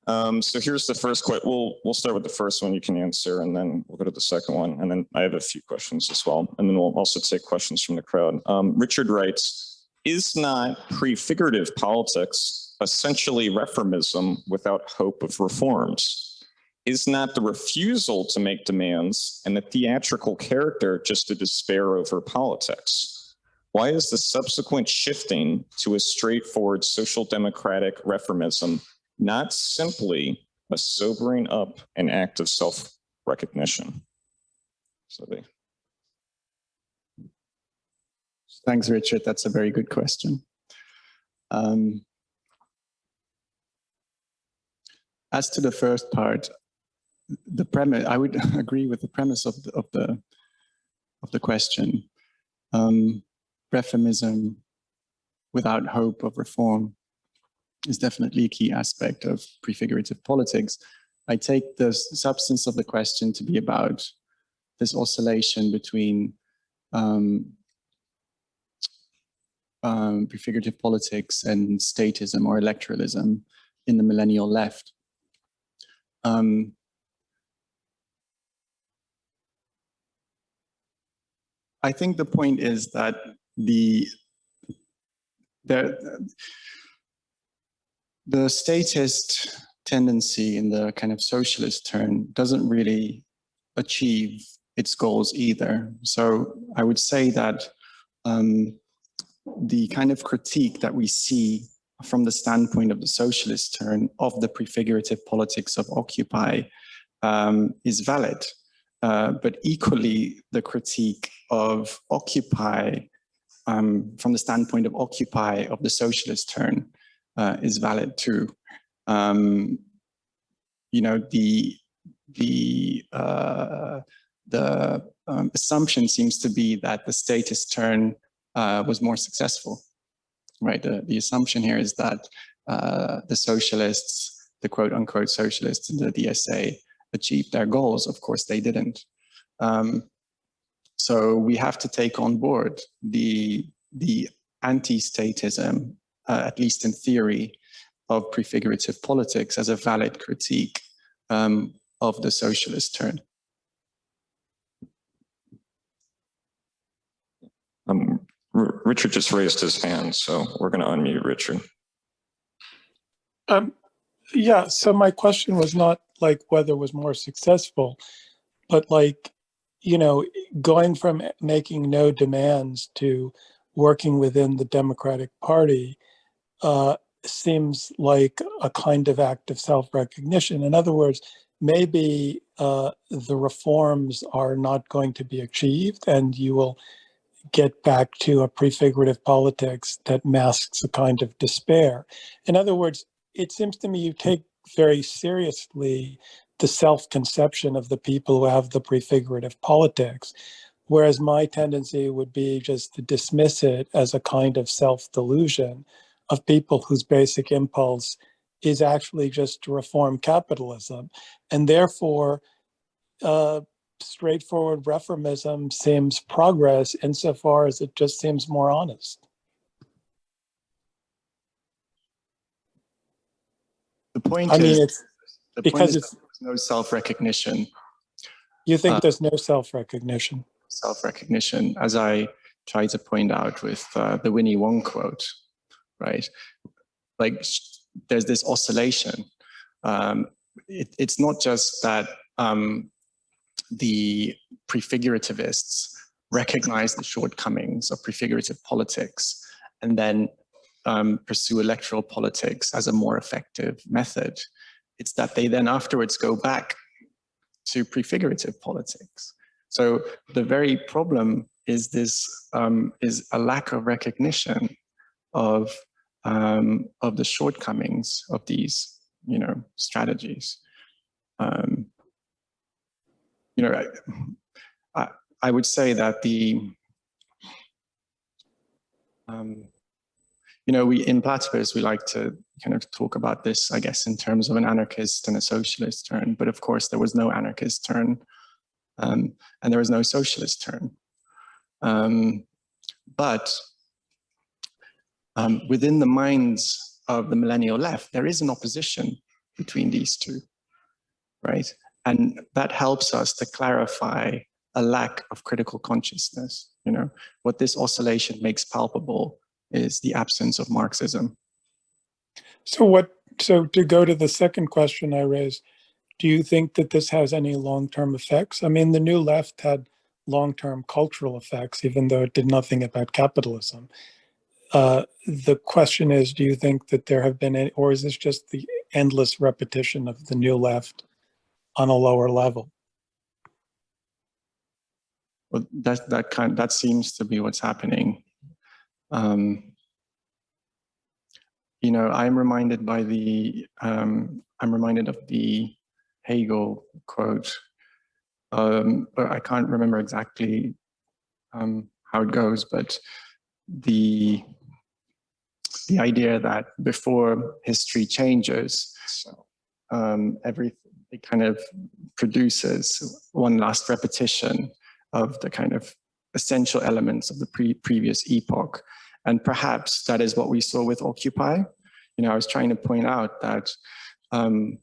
So here's the first question. We'll start with the first one you can answer, and then we'll go to the second one. And then I have a few questions as well. And then we'll also take questions from the crowd. Richard writes, "Is not prefigurative politics essentially reformism without hope of reforms? Is not the refusal to make demands and the theatrical character just a despair over politics? Why is the subsequent shifting to a straightforward social democratic reformism not simply a sobering up and act of self-recognition?" Thanks, Richard. That's a very good question. As to the first part, the premise, I would agree with the premise of the question. Reformism without hope of reform is definitely a key aspect of prefigurative politics. I take the substance of the question to be about this oscillation between prefigurative politics and statism or electoralism in the millennial left. I think the point is that the statist tendency in the kind of socialist turn doesn't really achieve its goals either. So I would say that the kind of critique that we see from the standpoint of the socialist turn of the prefigurative politics of Occupy is valid. But equally, the critique of Occupy from the standpoint of Occupy of the socialist turn is valid too. You know, the assumption seems to be that the statist turn was more successful, right? The assumption here is that the socialists, the quote unquote socialists in the DSA, achieved their goals. Of course, they didn't. So we have to take on board the anti-statism, at least in theory, of prefigurative politics as a valid critique of the socialist turn. Richard just raised his hand, so we're going to unmute Richard. Yeah, so my question was not like whether it was more successful, but like, you know, going from making no demands to working within the Democratic Party seems like a kind of act of self-recognition. In other words, maybe the reforms are not going to be achieved and you will get back to a prefigurative politics that masks a kind of despair. In other words, it seems to me you take very seriously the self-conception of the people who have the prefigurative politics, whereas my tendency would be just to dismiss it as a kind of self-delusion of people whose basic impulse is actually just to reform capitalism. And therefore, straightforward reformism seems progress insofar as it just seems more honest. The point I mean, is, it's because it's there's no self-recognition. You think there's no self-recognition? Self-recognition, as I try to point out with the Winnie Wong quote, right? Like, there's this oscillation. It's not just that the prefigurativists recognize the shortcomings of prefigurative politics and then pursue electoral politics as a more effective method. It's that they then afterwards go back to prefigurative politics. So the very problem is this is a lack of recognition of the shortcomings of these, you know, strategies. You know, I would say that the you know, we in Platypus, we like to kind of talk about this, I guess, in terms of an anarchist and a socialist turn. But of course, there was no anarchist turn and there was no socialist turn. But within the minds of the millennial left, there is an opposition between these two, right? And that helps us to clarify a lack of critical consciousness. You know, what this oscillation makes palpable is the absence of Marxism. So to go to the second question I raised, do you think that this has any long-term effects? I mean, the New Left had long-term cultural effects, even though it did nothing about capitalism. The question is, do you think that there have been any, or is this just the endless repetition of the New Left on a lower level? Well, that seems to be what's happening. You know, I'm reminded of the Hegel quote. But I can't remember exactly how it goes, but the idea that before history changes, everything, it kind of produces one last repetition of the kind of essential elements of the previous epoch. And perhaps that is what we saw with Occupy. You know, I was trying to point out that in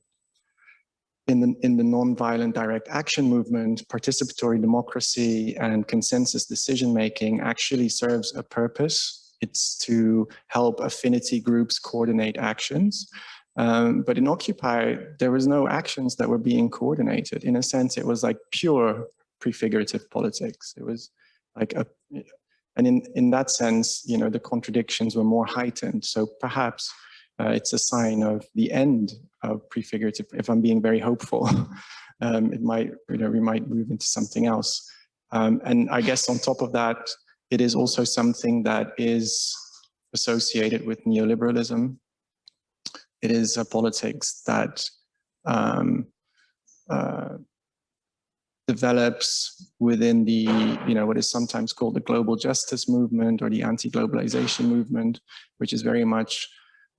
the nonviolent direct action movement, participatory democracy and consensus decision-making actually serves a purpose. It's to help affinity groups coordinate actions. But in Occupy, there was no actions that were being coordinated. In a sense, it was like pure prefigurative politics. It was like And in that sense, you know, the contradictions were more heightened. So perhaps it's a sign of the end of prefigurative. If I'm being very hopeful, it might, you know, we might move into something else. And I guess on top of that, it is also something that is associated with neoliberalism. It is a politics that develops within the, you know, what is sometimes called the global justice movement or the anti-globalization movement, which is very much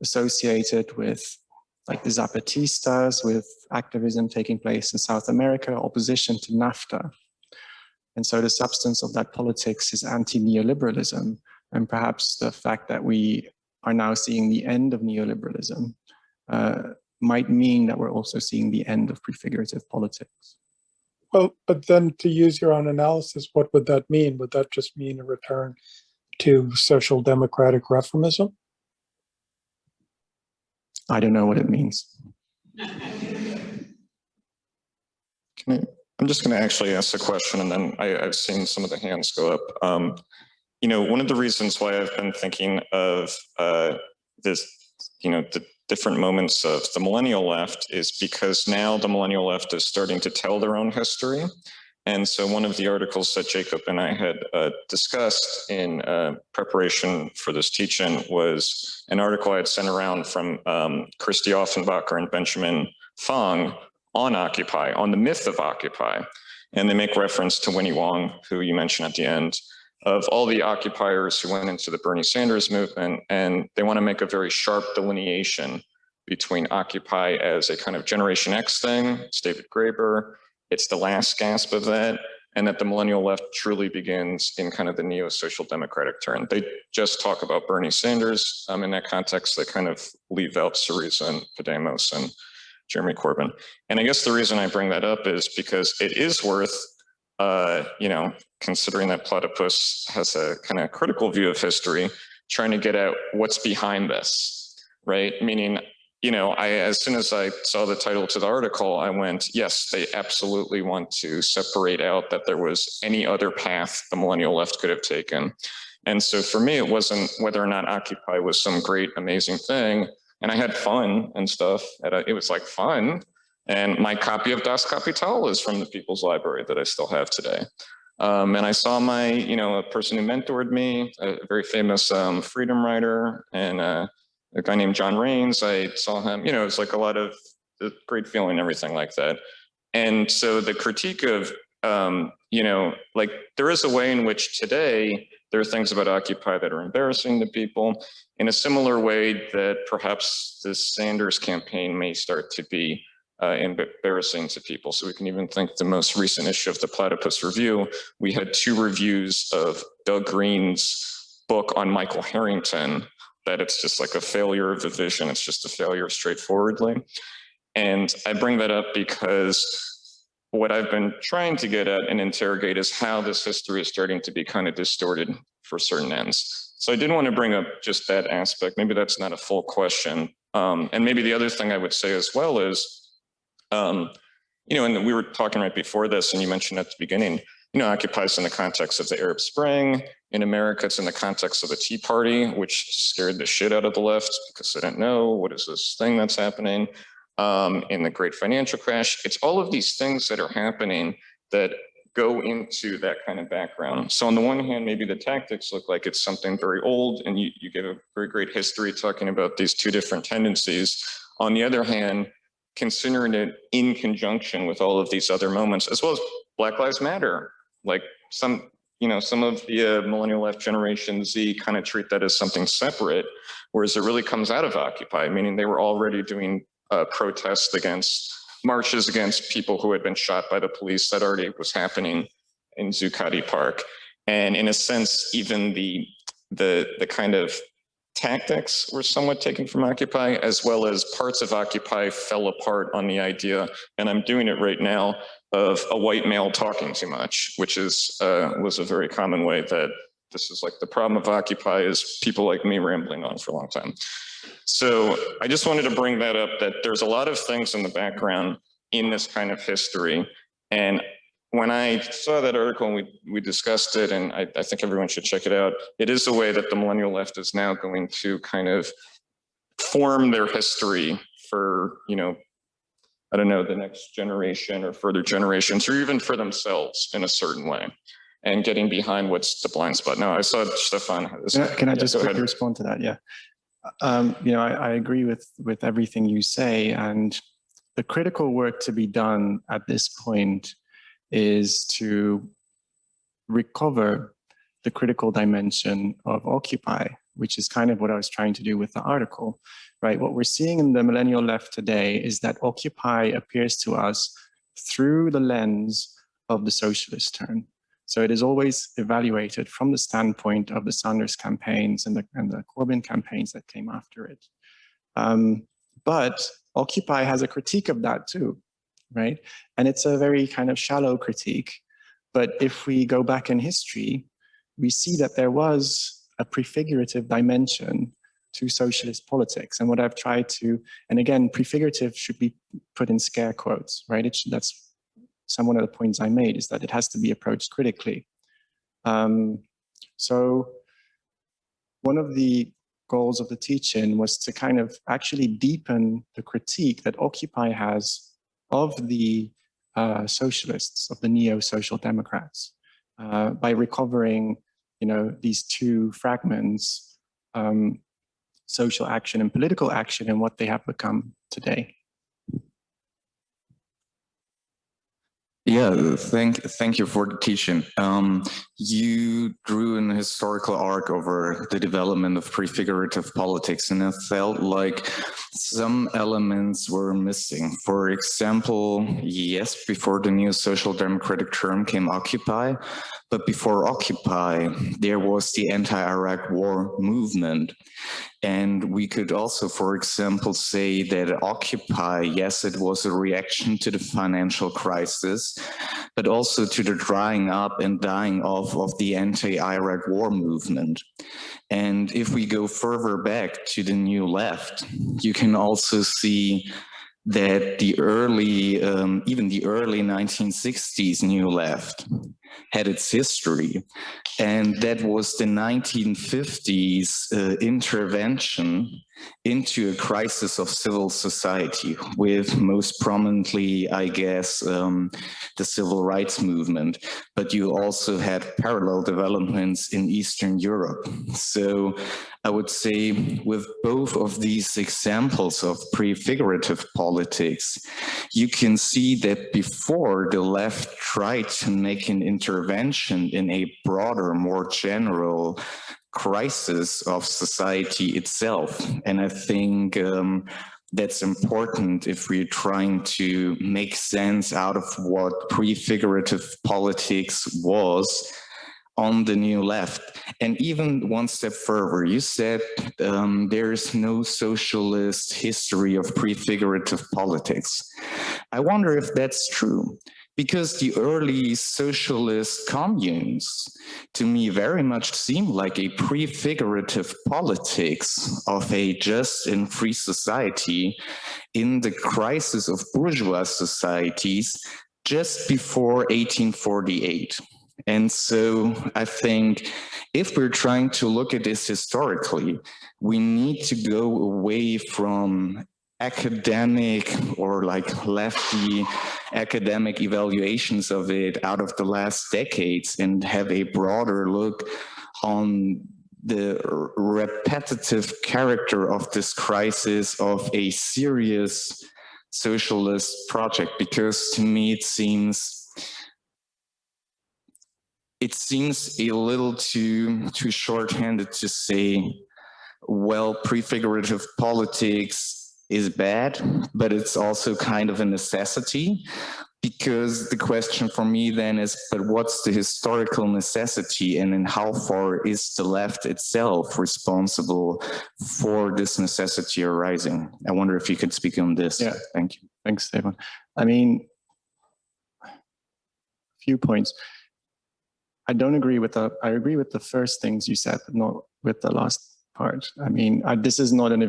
associated with like the Zapatistas, with activism taking place in South America, opposition to NAFTA. And so the substance of that politics is anti-neoliberalism. And perhaps the fact that we are now seeing the end of neoliberalism might mean that we're also seeing the end of prefigurative politics. Well, but then to use your own analysis, what would that mean? Would that just mean a return to social democratic reformism? I don't know what it means. I'm just going to actually ask the question, and then I've seen some of the hands go up. You know, one of the reasons why I've been thinking of this, you know, the different moments of the millennial left is because now the millennial left is starting to tell their own history. And so one of the articles that Jacob and I had discussed in preparation for this teaching was an article I had sent around from Christy Offenbacher and Benjamin Fong on Occupy, on the myth of Occupy. And they make reference to Winnie Wong, who you mentioned at the end, of all the occupiers who went into the Bernie Sanders movement, and they want to make a very sharp delineation between Occupy as a kind of Generation X thing, it's David Graeber, it's the last gasp of that, and that the millennial left truly begins in kind of the neo-social democratic turn. They just talk about Bernie Sanders in that context. They kind of leave out Syriza and Podemos and Jeremy Corbyn. And I guess the reason I bring that up is because it is worth you know, considering that Platypus has a kind of critical view of history, trying to get at what's behind this, right? Meaning, you know, as soon as I saw the title to the article, I went, yes, they absolutely want to separate out that there was any other path the millennial left could have taken. And so for me, it wasn't whether or not Occupy was some great, amazing thing. And I had fun and stuff. It was like fun. And my copy of Das Kapital is from the People's Library that I still have today. And I saw my, you know, a person who mentored me, a very famous freedom writer, and a guy named John Raines. I saw him, you know, it's like a lot of great feeling and everything like that. And so the critique of, you know, like there is a way in which today there are things about Occupy that are embarrassing to people in a similar way that perhaps this Sanders campaign may start to be embarrassing to people. So we can even think the most recent issue of the Platypus Review, we had 2 reviews of Doug Green's book on Michael Harrington, that it's just like a failure of the vision. It's just a failure straightforwardly. And I bring that up because what I've been trying to get at and interrogate is how this history is starting to be kind of distorted for certain ends. So I didn't want to bring up just that aspect. Maybe that's not a full question. And maybe the other thing I would say as well is, you know, and we were talking right before this, and you mentioned at the beginning, you know, occupies in the context of the Arab Spring. In America, it's in the context of the Tea Party, which scared the shit out of the left because they didn't know what is this thing that's happening. In the great financial crash, it's all of these things that are happening that go into that kind of background. So on the one hand, maybe the tactics look like it's something very old, and you give a very great history talking about these 2 different tendencies. On the other hand, considering it in conjunction with all of these other moments, as well as Black Lives Matter, like some, you know, some of the millennial left Generation Z kind of treat that as something separate, whereas it really comes out of Occupy, meaning they were already doing protests against, marches against people who had been shot by the police. That already was happening in Zuccotti Park. And in a sense, even the kind of tactics were somewhat taken from Occupy, as well as parts of Occupy fell apart on the idea, and I'm doing it right now, of a white male talking too much, which is was a very common way that this is like the problem of Occupy is people like me rambling on for a long time. So I just wanted to bring that up, that there's a lot of things in the background in this kind of history. And when I saw that article and we discussed it, and I think everyone should check it out, it is the way that the Millennial Left is now going to kind of form their history for, you know, I don't know, the next generation or further generations, or even for themselves in a certain way, and getting behind what's the blind spot. Now, I saw Stefan. Can I just quickly respond to that? Yeah. You know, I agree with everything you say, and the critical work to be done at this point is to recover the critical dimension of Occupy, which is kind of what I was trying to do with the article, right? What we're seeing in the Millennial Left today is that Occupy appears to us through the lens of the socialist turn. So it is always evaluated from the standpoint of the Sanders campaigns and the Corbyn campaigns that came after it. But Occupy has a critique of that too, right? And it's a very kind of shallow critique. But if we go back in history, we see that there was a prefigurative dimension to socialist politics. And what I've tried to, and again, prefigurative should be put in scare quotes, right? That's one of the points I made, is that it has to be approached critically. So one of the goals of the teach-in was to kind of actually deepen the critique that Occupy has of the socialists, of the neo-social democrats, by recovering, you know, these two fragments, social action and political action, and what they have become today. Yeah, thank you for the teaching. You drew an historical arc over the development of prefigurative politics, and it felt like some elements were missing. For example, yes, before the new social democratic term came Occupy, but before Occupy, there was the anti-Iraq war movement. And we could also, for example, say that Occupy, yes, it was a reaction to the financial crisis, but also to the drying up and dying off of the anti-Iraq war movement. And if we go further back to the New Left, you can also see that the early, even the early 1960s New Left had its history. And that was the 1950s intervention into a crisis of civil society, with most prominently, I guess, the civil rights movement. But you also had parallel developments in Eastern Europe. So I would say with both of these examples of prefigurative politics, you can see that before the left tried to make an intervention in a broader, more general crisis of society itself. And I think that's important if we're trying to make sense out of what prefigurative politics was on the New Left. And even one step further, you said there is no socialist history of prefigurative politics. I wonder if that's true, because the early socialist communes, to me, very much seem like a prefigurative politics of a just and free society in the crisis of bourgeois societies just before 1848. And so I think if we're trying to look at this historically, we need to go away from academic or like lefty academic evaluations of it out of the last decades and have a broader look on the repetitive character of this crisis of a serious socialist project. Because to me, it seems a little too short-handed to say, well, prefigurative politics is bad, but it's also kind of a necessity. Because the question for me then is, but what's the historical necessity, and in how far is the left itself responsible for this necessity arising? I wonder if you could speak on this. Yeah. Thank you. Thanks, Stefan. I mean, a few points. I don't agree with I agree with the first things you said, but not with the last part. I mean, this is not an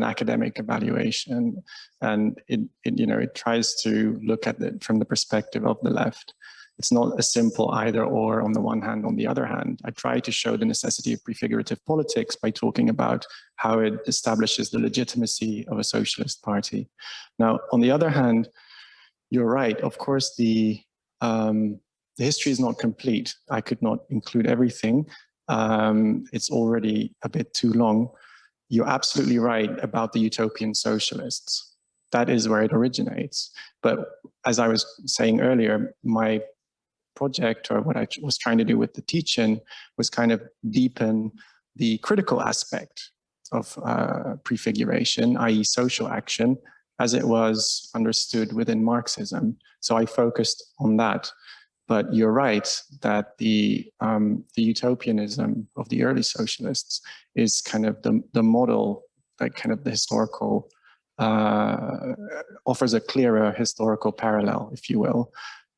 academic evaluation, and it tries to look at it from the perspective of the left. it's not a simple either or on the one hand, on the other hand. I try to show the necessity of prefigurative politics by talking about how it establishes the legitimacy of a socialist party. Now, on the other hand, you're right. Of course, the history is not complete. I could not include everything. It's already a bit too long. You're absolutely right about the utopian socialists. That is where it originates. But as I was saying earlier, my project, or what I was trying to do with the teaching, was kind of deepen the critical aspect of prefiguration, i.e. social action, as it was understood within Marxism. So I focused on that. But you're right that the utopianism of the early socialists is kind of the model, like kind of the historical, offers a clearer historical parallel, if you will.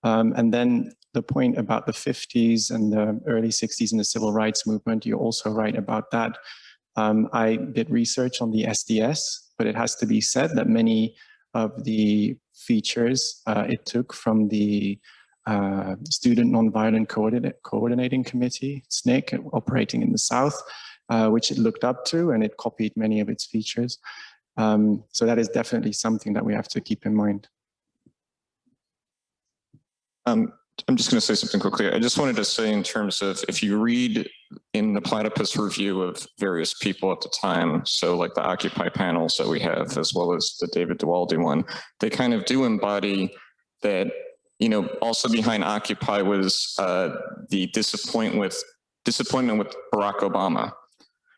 And then the point about the 50s and the early 60s and the civil rights movement, you're also right about that. I did research on the SDS, but it has to be said that many of the features it took from the Student Nonviolent Coordinating Committee, SNCC, operating in the South, which it looked up to, and it copied many of its features. So that is definitely something that we have to keep in mind. I'm just going to say something quickly. I just wanted to say, in terms of, if you read in the Platypus review of various people at the time, so like the Occupy panels that we have, as well as the David Duwalde one, they kind of do embody that, you know, also behind Occupy was the disappointment with Barack Obama,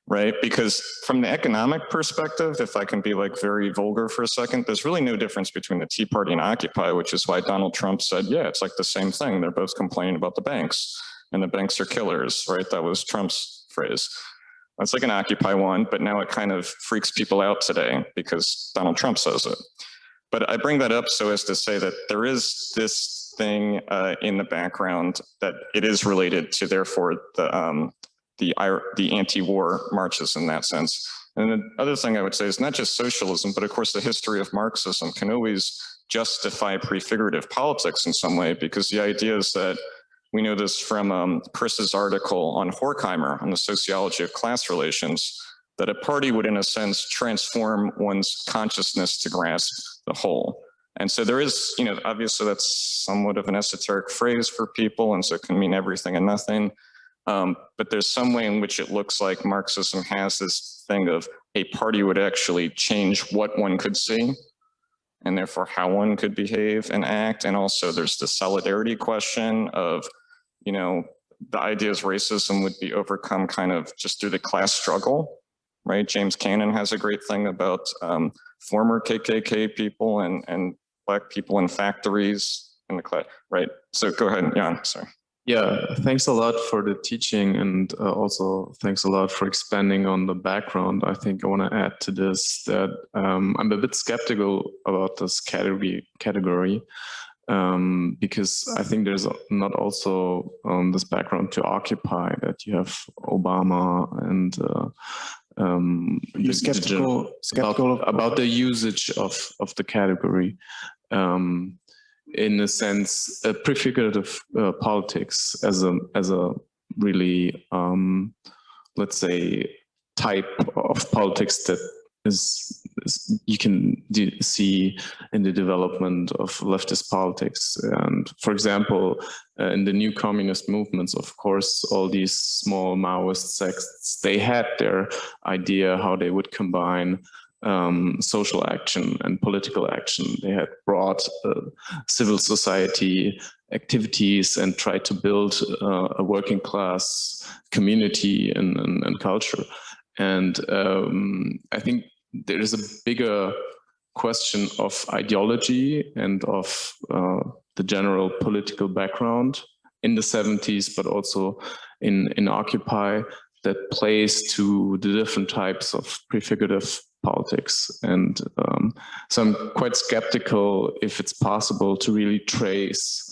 right? Because from the economic perspective, if I can be like very vulgar for a second, there's really no difference between the Tea Party and Occupy, which is why Donald Trump said, yeah, it's like the same thing. They're both complaining about the banks, and the banks are killers, right? That was Trump's phrase. That's like an Occupy one, but now it kind of freaks people out today because Donald Trump says it. But I bring that up so as to say that there is this thing in the background that it is related to, therefore, the anti-war marches in that sense. And the other thing I would say is not just socialism, but of course the history of Marxism can always justify prefigurative politics in some way, because the idea is that, we know this from Chris's article on Horkheimer on the sociology of class relations, that a party would in a sense transform one's consciousness to grasp the whole. And so there is, you know, obviously that's somewhat of an esoteric phrase for people, and so it can mean everything and nothing. But there's some way in which it looks like Marxism has this thing of a party would actually change what one could see, and therefore how one could behave and act. And also there's the solidarity question of, you know, the idea is racism would be overcome kind of just through the class struggle, right? James Cannon has a great thing about former KKK people and Black people in factories in the class, right? So go ahead, Jan, sorry. Yeah, thanks a lot for the teaching, and also thanks a lot for expanding on the background. I think I want to add to this that I'm a bit skeptical about this category because I think there's not also this background to Occupy, that you have Obama and you're skeptical about the usage of the category. In a sense, prefigurative politics as a really, let's say, type of politics that is you can see in the development of leftist politics. And for example, in the new communist movements, of course, all these small Maoist sects, they had their idea how they would combine social action and political action. They had brought civil society activities and tried to build a working class community and culture. And I think there is a bigger question of ideology and of the general political background in the 70s, but also in Occupy, that plays to the different types of prefigurative politics. And so I'm quite skeptical if it's possible to really trace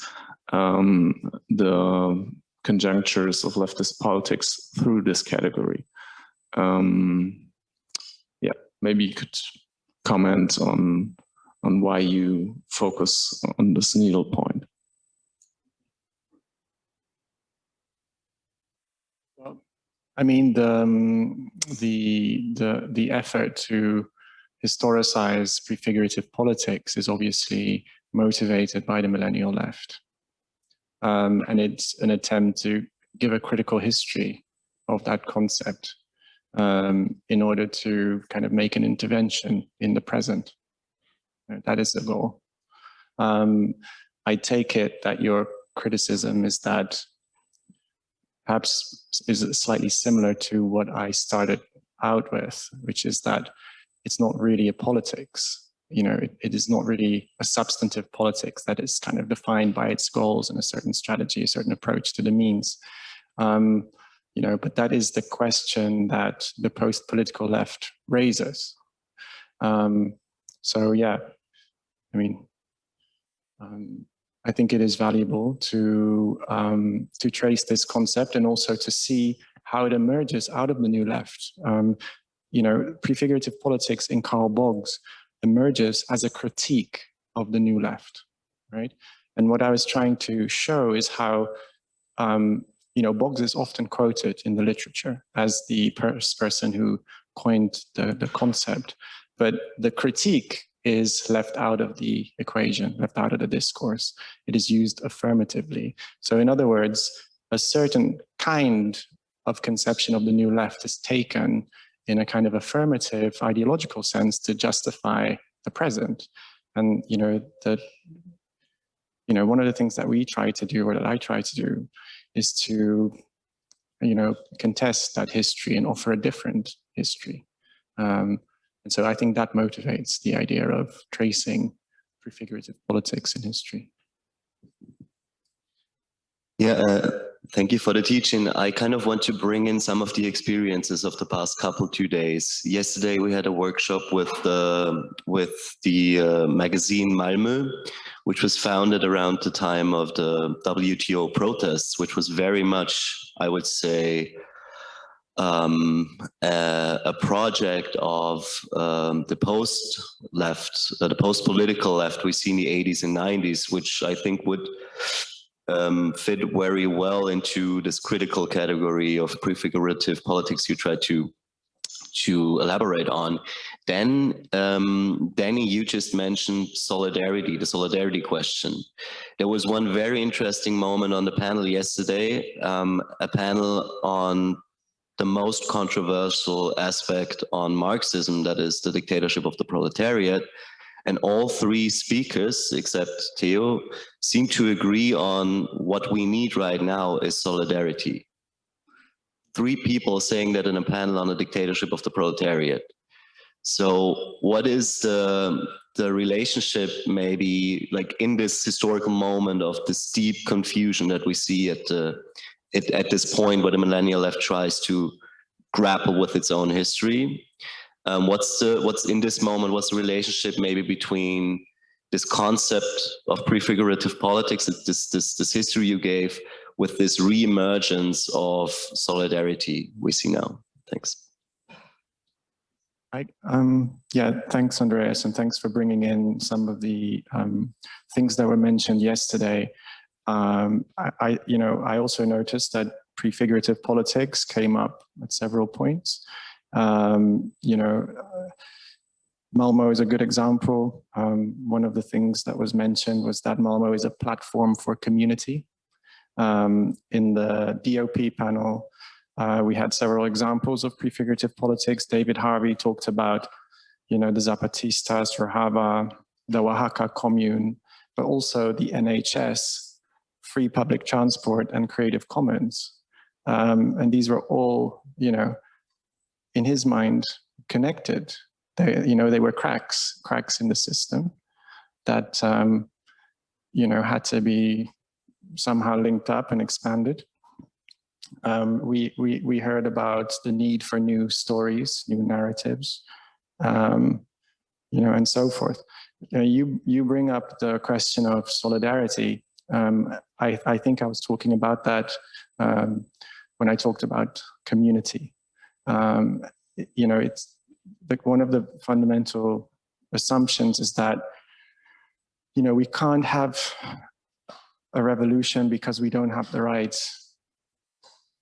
the conjunctures of leftist politics through this category. Yeah, maybe you could comment on why you focus on this needle point. I mean, the effort to historicize prefigurative politics is obviously motivated by the Millennial Left. And it's an attempt to give a critical history of that concept in order to kind of make an intervention in the present. That is the goal. I take it that your criticism is that perhaps is slightly similar to what I started out with, which is that it's not really a politics. You know, it is not really a substantive politics that is kind of defined by its goals and a certain strategy, a certain approach to the means. You know, but that is the question that the post-political left raises. So yeah, I mean, I think it is valuable to trace this concept and also to see how it emerges out of the New Left. You know, prefigurative politics in Karl Boggs emerges as a critique of the New Left, right? And what I was trying to show is how, you know, Boggs is often quoted in the literature as the person who coined the concept, but the critique is left out of the equation, left out of the discourse. It is used affirmatively. So in other words, a certain kind of conception of the New Left is taken in a kind of affirmative ideological sense to justify the present. And, you know, one of the things that we try to do, or that I try to do, is to, you know, contest that history and offer a different history. And so I think that motivates the idea of tracing prefigurative politics in history. Yeah, thank you for the teaching. I kind of want to bring in some of the experiences of the past 2 days. Yesterday we had a workshop with the magazine Malmö, which was founded around the time of the WTO protests, which was very much, I would say, a project of the post-left, the post-political left we see in the 80s and 90s, which I think would fit very well into this critical category of prefigurative politics you try to elaborate on. Then, Danny, you just mentioned solidarity, the solidarity question. There was one very interesting moment on the panel yesterday, a panel on the most controversial aspect on Marxism, that is the dictatorship of the proletariat. And all three speakers, except Theo, seem to agree on what we need right now is solidarity. 3 people saying that in a panel on the dictatorship of the proletariat. So what is the relationship, maybe like in this historical moment of this deep confusion that we see at this point where the Millennial Left tries to grapple with its own history? What's in this moment, what's the relationship maybe between this concept of prefigurative politics, this history you gave, with this re-emergence of solidarity we see now? Thanks. Yeah, thanks, Andreas, and thanks for bringing in some of the things that were mentioned yesterday. I also noticed that prefigurative politics came up at several points. Malmö is a good example. One of the things that was mentioned was that Malmö is a platform for community. In the DOP panel, we had several examples of prefigurative politics. David Harvey talked about, the Zapatistas, Rojava, the Oaxaca commune, but also the NHS, free public transport, and Creative Commons. And these were all, in his mind, connected. They were cracks in the system that, had to be somehow linked up and expanded. We heard about the need for new stories, new narratives, and so forth. You bring up the question of solidarity. I think I was talking about that when I talked about community. It's like one of the fundamental assumptions is that, we can't have a revolution because we don't have the right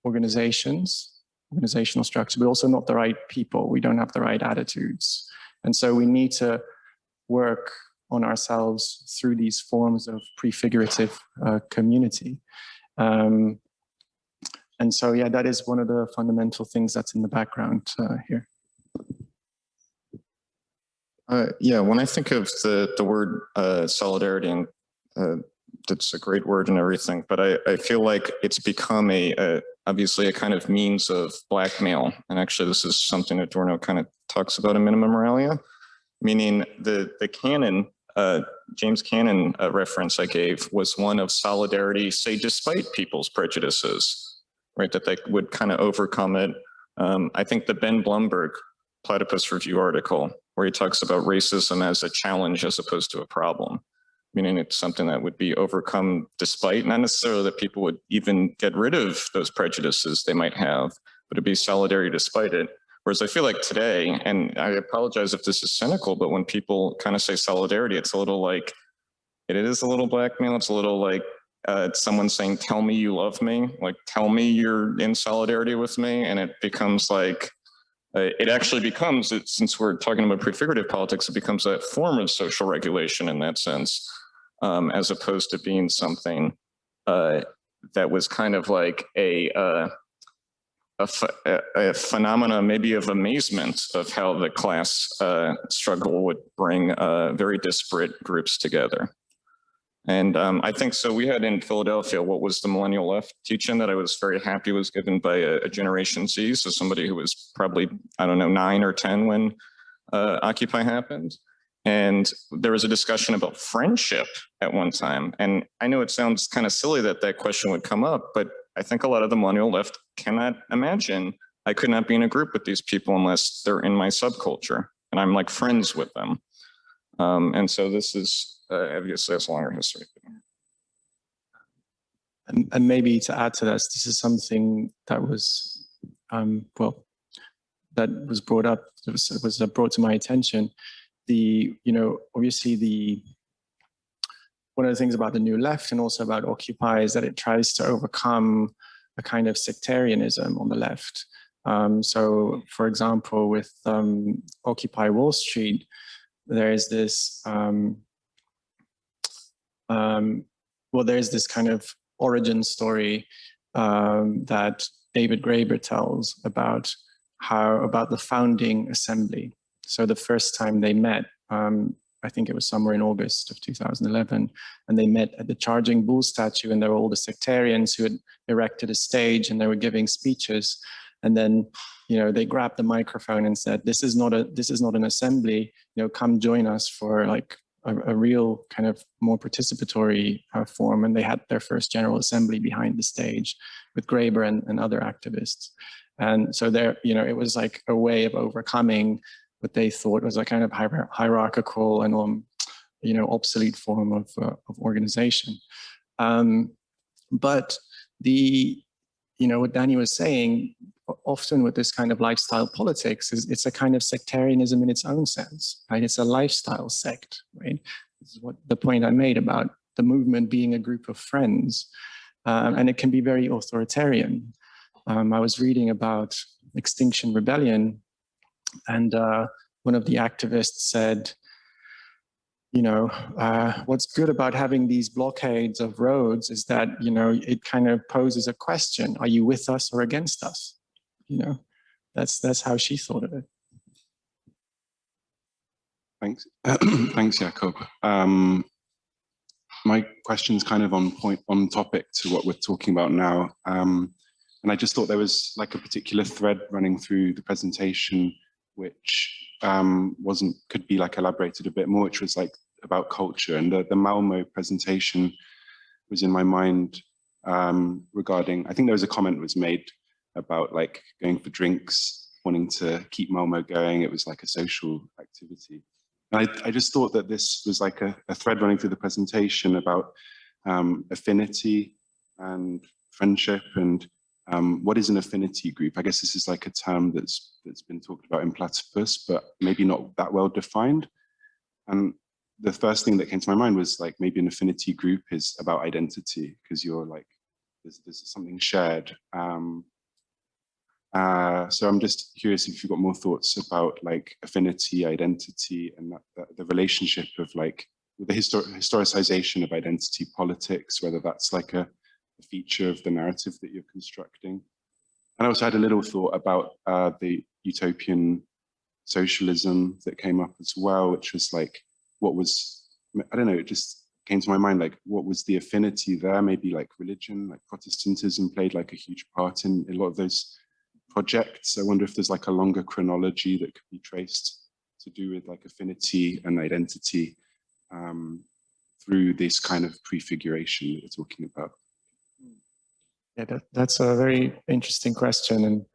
organizations organizational structure, but also not the right people. We don't have the right attitudes. And so we need to work on ourselves through these forms of prefigurative community. And so, yeah, that is one of the fundamental things that's in the background here. Yeah, when I think of the word solidarity, and that's a great word and everything, but I feel like it's become obviously a kind of means of blackmail. And actually, this is something Adorno kind of talks about in Minima Moralia, meaning the canon, James Cannon reference I gave was one of solidarity, say, despite people's prejudices, right? That they would kind of overcome it. I think the Ben Blumberg Platypus Review article, where he talks about racism as a challenge as opposed to a problem, meaning it's something that would be overcome despite, not necessarily that people would even get rid of those prejudices they might have, but it'd be solidarity despite it. Whereas I feel like today, and I apologize if this is cynical, but when people kind of say solidarity, it's a little like, it is a little blackmail. It's a little like someone saying, tell me you love me, like tell me you're in solidarity with me. And it becomes like, it actually becomes, since we're talking about prefigurative politics, it becomes a form of social regulation in that sense, as opposed to being something that was kind of like a phenomena maybe of amazement of how the class struggle would bring very disparate groups together. And I think so. We had in Philadelphia what was the Millennial Left teaching that I was very happy was given by a Generation Z, so somebody who was probably, I don't know, 9 or 10 when Occupy happened. And there was a discussion about friendship at one time. And I know it sounds kind of silly that that question would come up, but I think a lot of the Millennial Left cannot imagine I could not be in a group with these people unless they're in my subculture and I'm like friends with them. And so this is obviously has a longer history. And maybe to add to this is something that was, well, that was brought up, was brought to my attention. Obviously one of the things about the New Left and also about Occupy is that it tries to overcome a kind of sectarianism on the left. So, for example, with Occupy Wall Street, there is this, there's this kind of origin story that David Graeber tells about the founding assembly. So the first time they met, I think it was somewhere in August of 2011, and they met at the Charging Bull statue, and there were all the sectarians who had erected a stage and they were giving speeches. And then, they grabbed the microphone and said, this is not an assembly, come join us for like a real kind of more participatory form. And they had their first general assembly behind the stage with Graeber and other activists. And so there, it was like a way of overcoming what they thought was a kind of hierarchical and obsolete form of organization. But what Danny was saying, often with this kind of lifestyle politics, is it's a kind of sectarianism in its own sense, right? It's a lifestyle sect, right? This is what the point I made about the movement being a group of friends, and it can be very authoritarian. I was reading about Extinction Rebellion, and one of the activists said, what's good about having these blockades of roads is that, it kind of poses a question. Are you with us or against us? That's how she thought of it. Thanks. Thanks, Jakob. My question's kind of on topic to what we're talking about now. And I just thought there was like a particular thread running through the presentation, which could be like elaborated a bit more, which was like about culture. And the Malmo presentation was in my mind regarding, I think there was a comment was made about like going for drinks, wanting to keep Malmo going. It was like a social activity. And I just thought that this was like a thread running through the presentation about affinity and friendship and what is an affinity group? I guess this is like a term that's been talked about in Platypus, but maybe not that well defined. And the first thing that came to my mind was like maybe an affinity group is about identity, because you're like, there's something shared. So I'm just curious if you've got more thoughts about like affinity, identity, and the relationship of like the historicization of identity politics, whether that's like a feature of the narrative that you're constructing. And I also had a little thought about the utopian socialism that came up as well, which was like, what was, I don't know, it just came to my mind, like what was the affinity there? Maybe like religion, like Protestantism played like a huge part in a lot of those projects. I wonder if there's like a longer chronology that could be traced to do with like affinity and identity through this kind of prefiguration that you're talking about. Yeah, that's a very interesting question. And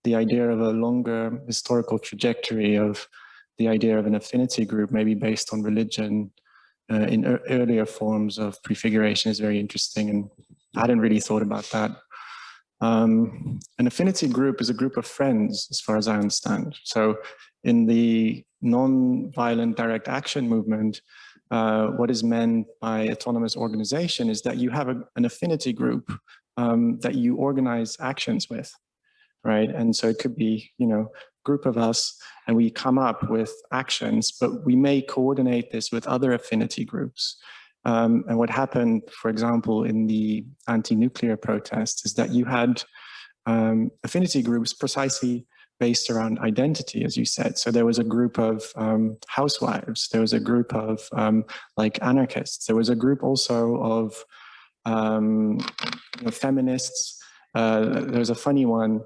the idea of a longer historical trajectory of the idea of an affinity group, maybe based on religion in earlier forms of prefiguration, is very interesting. And I hadn't really thought about that. An affinity group is a group of friends, as far as I understand. So in the non-violent direct action movement, what is meant by autonomous organization is that you have an affinity group that you organize actions with, right? And so it could be, you know, group of us, and we come up with actions, but we may coordinate this with other affinity groups. And what happened, for example, in the anti-nuclear protests is that you had affinity groups precisely based around identity, as you said. So there was a group of housewives, there was a group of like anarchists, there was a group also of you know, feminists. There's a funny one,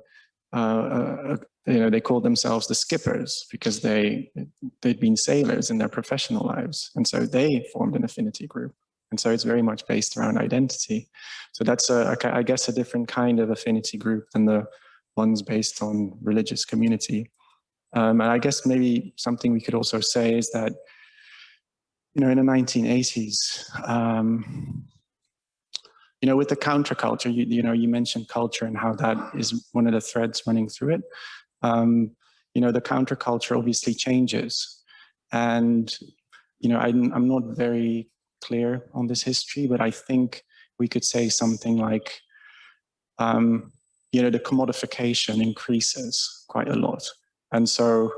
you know, they called themselves the skippers because they'd been sailors in their professional lives. And so they formed an affinity group. And so it's very much based around identity. So that's, I guess, a different kind of affinity group than the ones based on religious community. And I guess maybe something we could also say is that, you know, in the 1980s, you know, with the counterculture, you know, you mentioned culture and how that is one of the threads running through it. You know, the counterculture obviously changes. And, you know, I'm not very clear on this history, but I think we could say something like, you know, the commodification increases quite a lot. And so,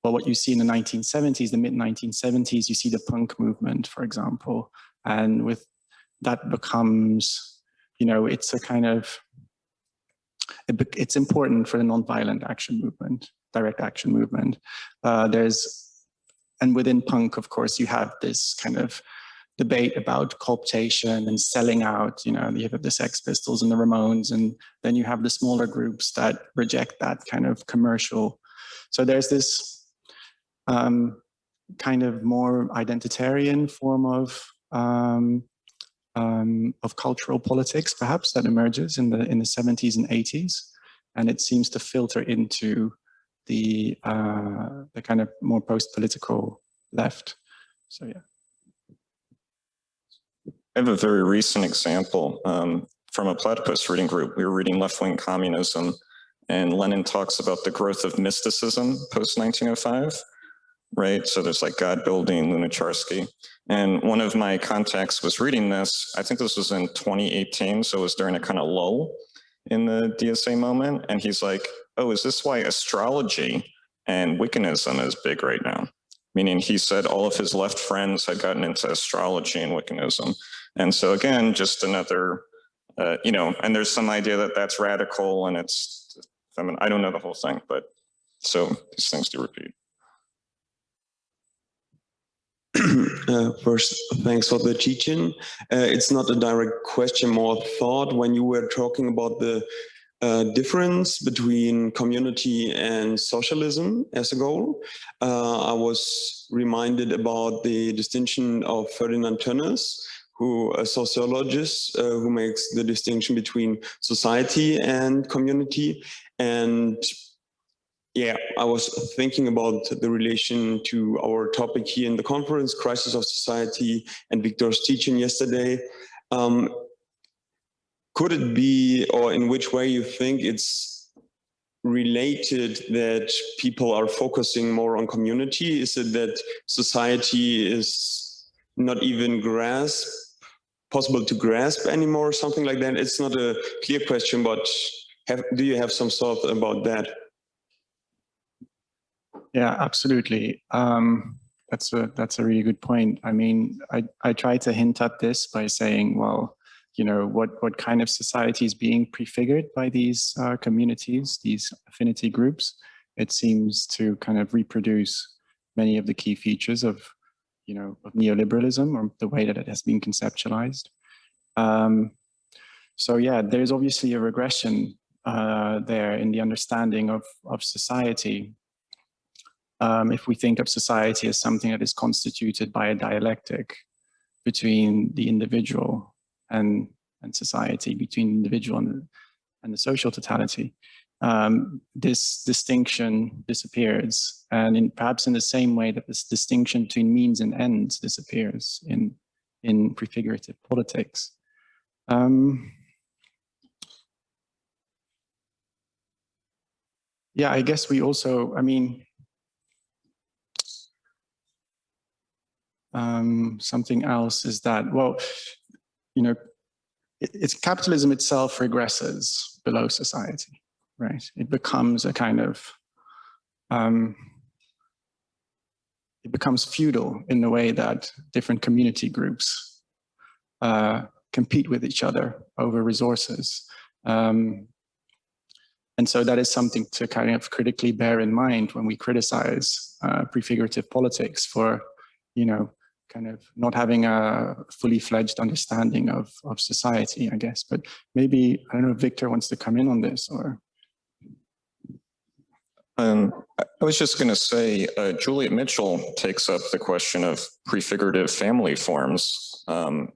well, what you see in the 1970s, the mid-1970s, you see the punk movement, for example, and with that becomes, you know, it's a kind of, it's important for the nonviolent action movement, direct action movement. And within punk, of course, you have this kind of debate about cooptation and selling out. You know, you have the Sex Pistols and the Ramones, and then you have the smaller groups that reject that kind of commercial. So there's this kind of more identitarian form of cultural politics, perhaps, that emerges in the 70s and 80s, and it seems to filter into the kind of more post-political left. So yeah. I have a very recent example from a platypus reading group. We were reading Left-Wing Communism, and Lenin talks about the growth of mysticism post-1905, right? So there's like God building, Lunacharsky. And one of my contacts was reading this. I think this was in 2018, so it was during a kind of lull in the DSA moment. And he's like, oh, is this why astrology and Wiccanism is big right now? Meaning he said all of his left friends had gotten into astrology and Wiccanism. And so again, just another, you know, and there's some idea that that's radical and it's, I mean, I don't know the whole thing, but so these things do repeat. First, thanks for the teaching. It's not a direct question, more thought. When you were talking about the difference between community and socialism as a goal, I was reminded about the distinction of Ferdinand Tönnies, who a sociologist who makes the distinction between society and community. And yeah, I was thinking about the relation to our topic here in the conference, Crisis of Society, and Victor's teaching yesterday. Could it be, or in which way you think it's related that people are focusing more on community? Is it that society is not even possible to grasp anymore, something like that? It's not a clear question, but Do you have some thought about that? Yeah, absolutely. That's a really good point. I mean, I try to hint at this by saying, well, you know, what kind of society is being prefigured by these communities, these affinity groups? It seems to kind of reproduce many of the key features of, you know, of neoliberalism, or the way that it has been conceptualized. So yeah, there's obviously a regression there in the understanding of society. If we think of society as something that is constituted by a dialectic between the individual and society, between the individual and the social totality, this distinction disappears. And perhaps in the same way that this distinction between means and ends disappears in prefigurative politics. Yeah, I guess we also, I mean, something else is that, well, you know, it's capitalism itself regresses below society, right? It becomes a kind of, it becomes feudal in the way that different community groups compete with each other over resources. And so that is something to kind of critically bear in mind when we criticize prefigurative politics for, you know, kind of not having a fully fledged understanding of society, I guess. But maybe, I don't know if Victor wants to come in on this, or. I was just going to say, Juliet Mitchell takes up the question of prefigurative family forms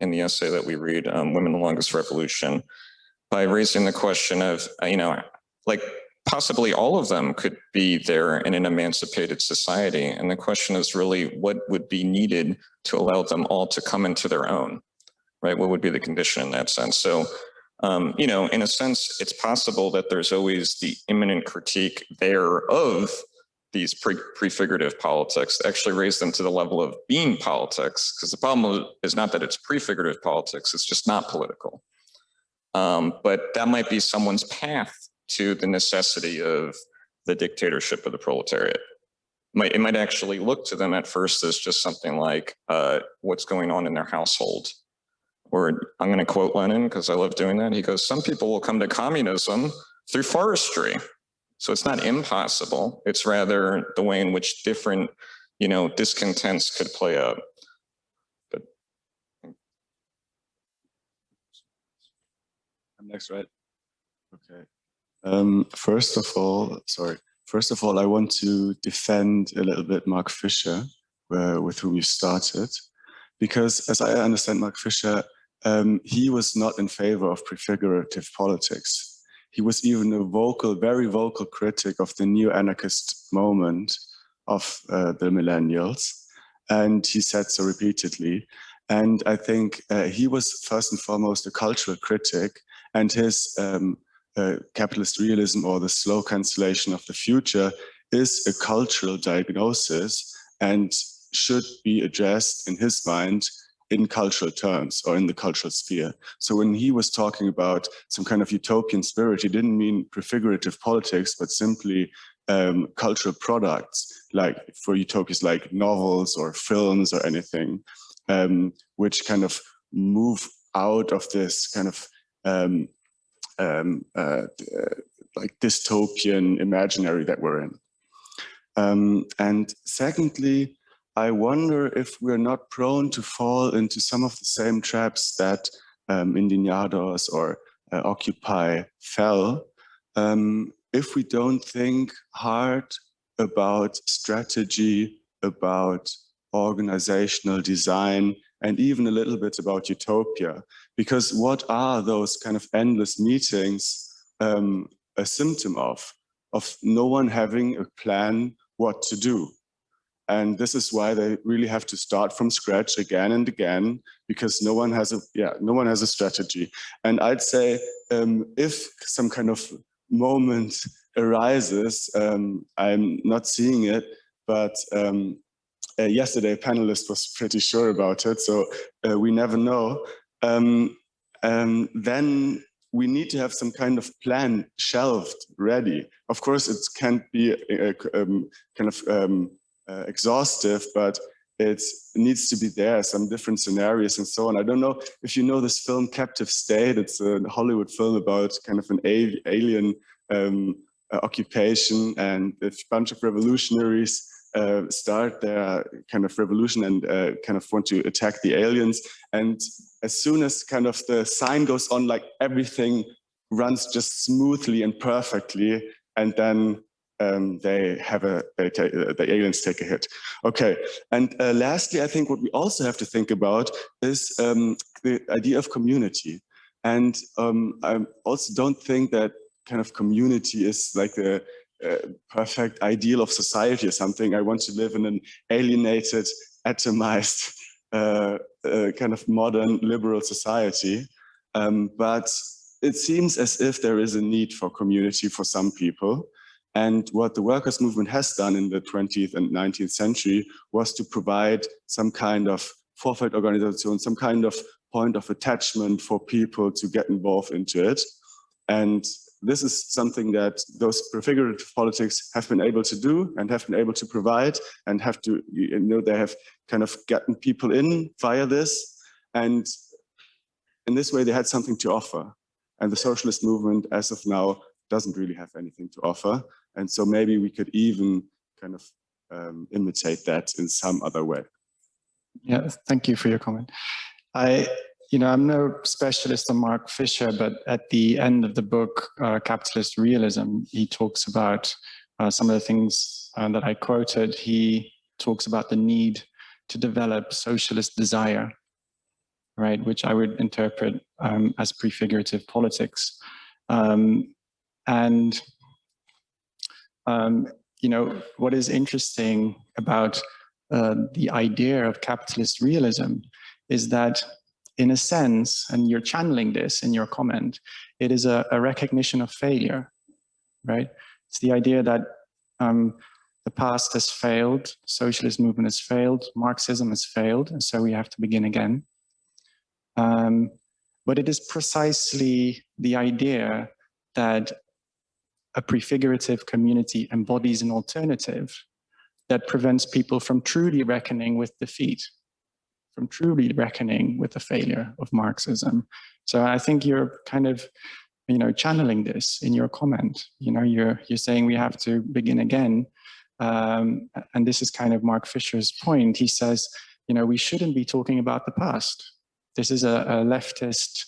in the essay that we read, Women the Longest Revolution, by raising the question of, you know, like possibly all of them could be there in an emancipated society. And the question is really what would be needed to allow them all to come into their own, right? What would be the condition in that sense? So, you know, in a sense, it's possible that there's always the imminent critique there of these prefigurative politics to actually raise them to the level of being politics, because the problem is not that it's prefigurative politics, it's just not political. But that might be someone's path to the necessity of the dictatorship of the proletariat. It might actually look to them at first as just something like what's going on in their household. Or I'm going to quote Lenin because I love doing that. He goes, some people will come to communism through forestry. So it's not impossible. It's rather the way in which different, you know, discontents could play out. But I'm next, right? Okay. First of all, I want to defend a little bit Mark Fisher, with whom you started, because as I understand Mark Fisher, he was not in favor of prefigurative politics. He was even a very vocal critic of the neo-anarchist moment of the millennials, and he said so repeatedly. And I think he was first and foremost a cultural critic, and his capitalist realism, or the slow cancellation of the future, is a cultural diagnosis and should be addressed in his mind in cultural terms, or in the cultural sphere. So when he was talking about some kind of utopian spirit, he didn't mean prefigurative politics, but simply cultural products, like for utopias like novels or films or anything, which kind of move out of this kind of like dystopian imaginary that we're in. And secondly, I wonder if we're not prone to fall into some of the same traps that Indignados or Occupy fell, if we don't think hard about strategy, about organizational design, and even a little bit about utopia. Because what are those kind of endless meetings a symptom of no one having a plan what to do? And this is why they really have to start from scratch again and again, because no one has a strategy. And I'd say if some kind of moment arises, I'm not seeing it, but yesterday a panelist was pretty sure about it, so we never know. Then we need to have some kind of plan shelved, ready. Of course, it can't be exhaustive, but it needs to be there, some different scenarios and so on. I don't know if you know this film Captive State. It's a Hollywood film about kind of an alien occupation, and a bunch of revolutionaries start their kind of revolution and kind of want to attack the aliens. And as soon as kind of the sign goes on, like everything runs just smoothly and perfectly, and then the aliens take a hit. Okay, and lastly, I think what we also have to think about is the idea of community. And I also don't think that kind of community is like the perfect ideal of society or something. I want to live in an alienated, atomized, kind of modern liberal society. But it seems as if there is a need for community for some people. And what the workers' movement has done in the 20th and 19th century was to provide some kind of forfeit organization, some kind of point of attachment for people to get involved into it. And this is something that those prefigurative politics have been able to do and have been able to provide, and have to, you know, they have kind of gotten people in via this. And in this way, they had something to offer. And the socialist movement, as of now, doesn't really have anything to offer. And so maybe we could even kind of imitate that in some other way. Yeah, thank you for your comment. I'm no specialist on Mark Fisher, but at the end of the book, Capitalist Realism, he talks about some of the things that I quoted. He talks about the need to develop socialist desire, right, which I would interpret as prefigurative politics. What is interesting about the idea of capitalist realism is that, in a sense, and you're channeling this in your comment, it is a recognition of failure, right? It's the idea that the past has failed, socialist movement has failed, Marxism has failed, and so we have to begin again. But it is precisely the idea that a prefigurative community embodies an alternative that prevents people from truly reckoning with defeat, from truly reckoning with the failure of Marxism. So I think you're kind of, channeling this in your comment. You're saying we have to begin again. And this is kind of Mark Fisher's point. He says, we shouldn't be talking about the past. This is a leftist,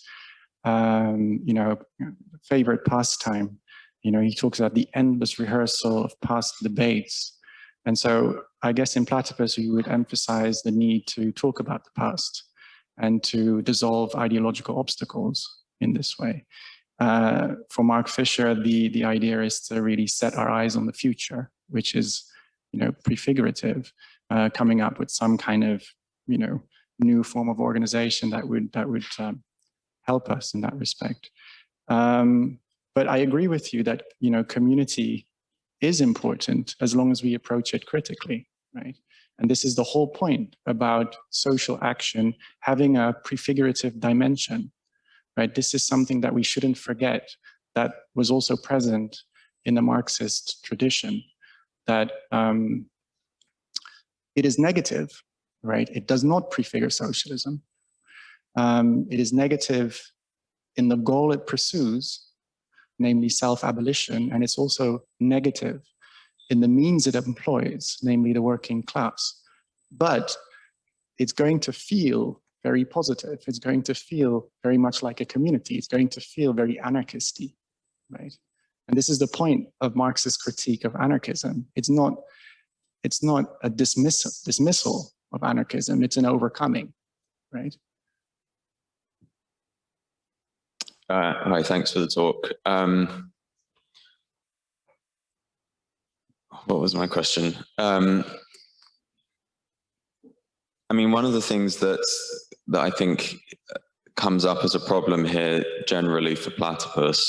favorite pastime. He talks about the endless rehearsal of past debates. And so I guess in Platypus, we would emphasize the need to talk about the past and to dissolve ideological obstacles in this way. For Mark Fisher, the idea is to really set our eyes on the future, which is, prefigurative, coming up with some kind of, new form of organization that would help us in that respect. But I agree with you that, community is important as long as we approach it critically, right? And this is the whole point about social action having a prefigurative dimension, right? This is something that we shouldn't forget, that was also present in the Marxist tradition, that it is negative, right? It does not prefigure socialism. It is negative in the goal it pursues, namely self-abolition, and it's also negative in the means it employs, namely the working class. But it's going to feel very positive. It's going to feel very much like a community. It's going to feel very anarchisty, right? And this is the point of Marx's critique of anarchism. It's not a dismissal of anarchism. It's an overcoming, right? Hi, thanks for the talk. What was my question? I mean, one of the things that I think comes up as a problem here generally for Platypus,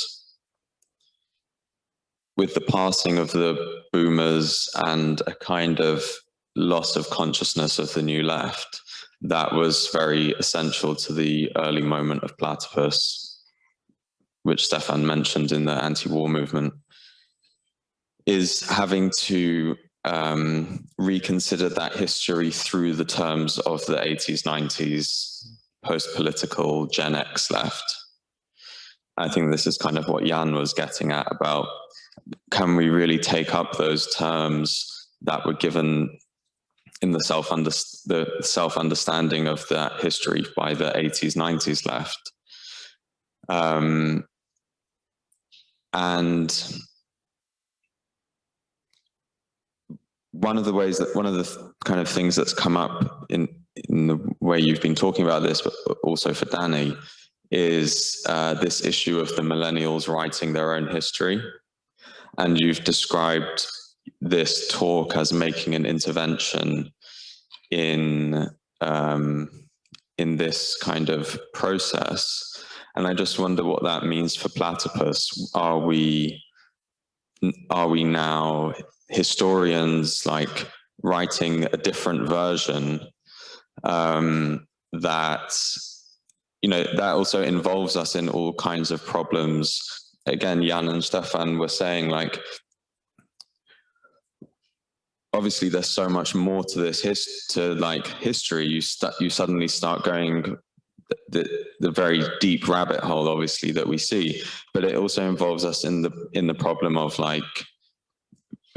with the passing of the boomers and a kind of loss of consciousness of the new left, that was very essential to the early moment of Platypus. which Stefan mentioned in the anti-war movement, is having to reconsider that history through the terms of the 80s, 90s, post-political Gen X left. I think this is kind of what Jan was getting at about, can we really take up those terms that were given in the self-understanding of that history by the 80s, 90s left? And one of the kind of things that's come up in the way you've been talking about this, but also for Danny, is this issue of the millennials writing their own history. And you've described this talk as making an intervention in this kind of process. And I just wonder what that means for Platypus. Are we now historians, like, writing a different version that, you know, that also involves us in all kinds of problems? Again, Jan and Stefan were saying, like, obviously there's so much more to this history. You suddenly start going the very deep rabbit hole, obviously, that we see, but it also involves us in the problem of, like,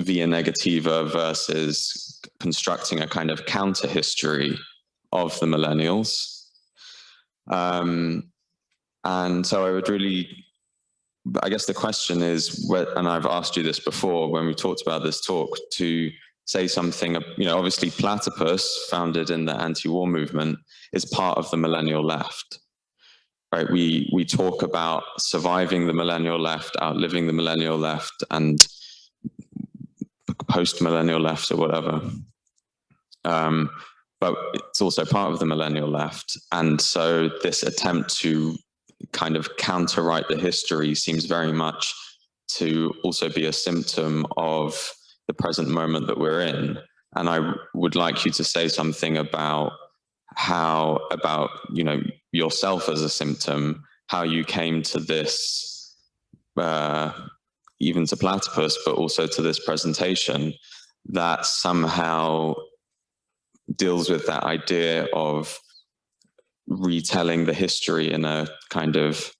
via negativa versus constructing a kind of counter history of the millennials. And so I would really, I guess the question is, and I've asked you this before when we talked about this talk, to say something, you know, obviously Platypus, founded in the anti-war movement, is part of the millennial left, right? We talk about surviving the millennial left, outliving the millennial left, and post-millennial left or whatever. But it's also part of the millennial left. And so this attempt to kind of counter-write the history seems very much to also be a symptom of the present moment that we're in. And I would like you to say something about you know, yourself as a symptom, how you came to this, even to Platypus, but also to this presentation that somehow deals with that idea of retelling the history in a kind of,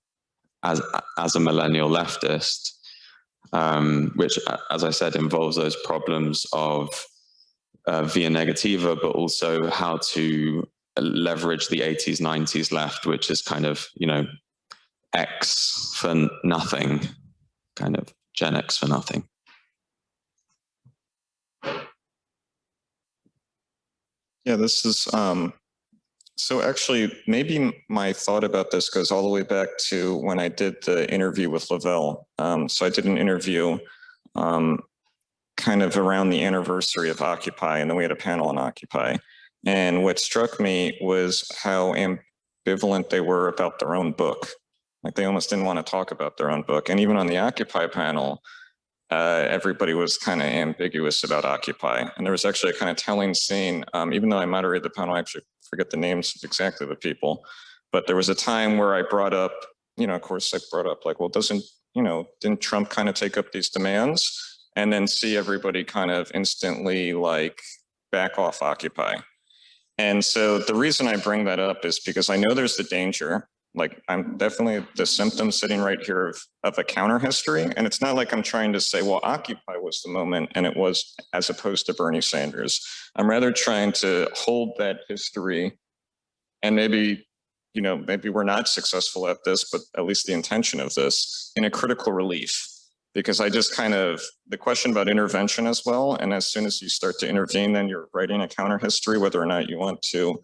as a millennial leftist, which, as I said, involves those problems of via negativa, but also how to leverage the 80s, 90s left, which is kind of, you know, X for nothing, kind of Gen X for nothing. Yeah, this is, so actually, maybe my thought about this goes all the way back to when I did the interview with Lavelle. So I did an interview kind of around the anniversary of Occupy, and then we had a panel on Occupy. And what struck me was how ambivalent they were about their own book. Like, they almost didn't want to talk about their own book. And even on the Occupy panel, everybody was kind of ambiguous about Occupy. And there was actually a kind of telling scene, even though I moderated the panel, I actually forget the names of exactly the people, but there was a time where I brought up, you know, of course I brought up, like, well, didn't Trump kind of take up these demands? And then see everybody kind of instantly, like, back off Occupy. And so the reason I bring that up is because I know there's the danger. Like, I'm definitely the symptom sitting right here of a counter history. And it's not like I'm trying to say, well, Occupy was the moment and it was, as opposed to Bernie Sanders. I'm rather trying to hold that history, and maybe, you know, maybe we're not successful at this, but at least the intention of this, in a critical relief. Because I just kind of, the question about intervention as well, and as soon as you start to intervene, then you're writing a counter history, whether or not you want to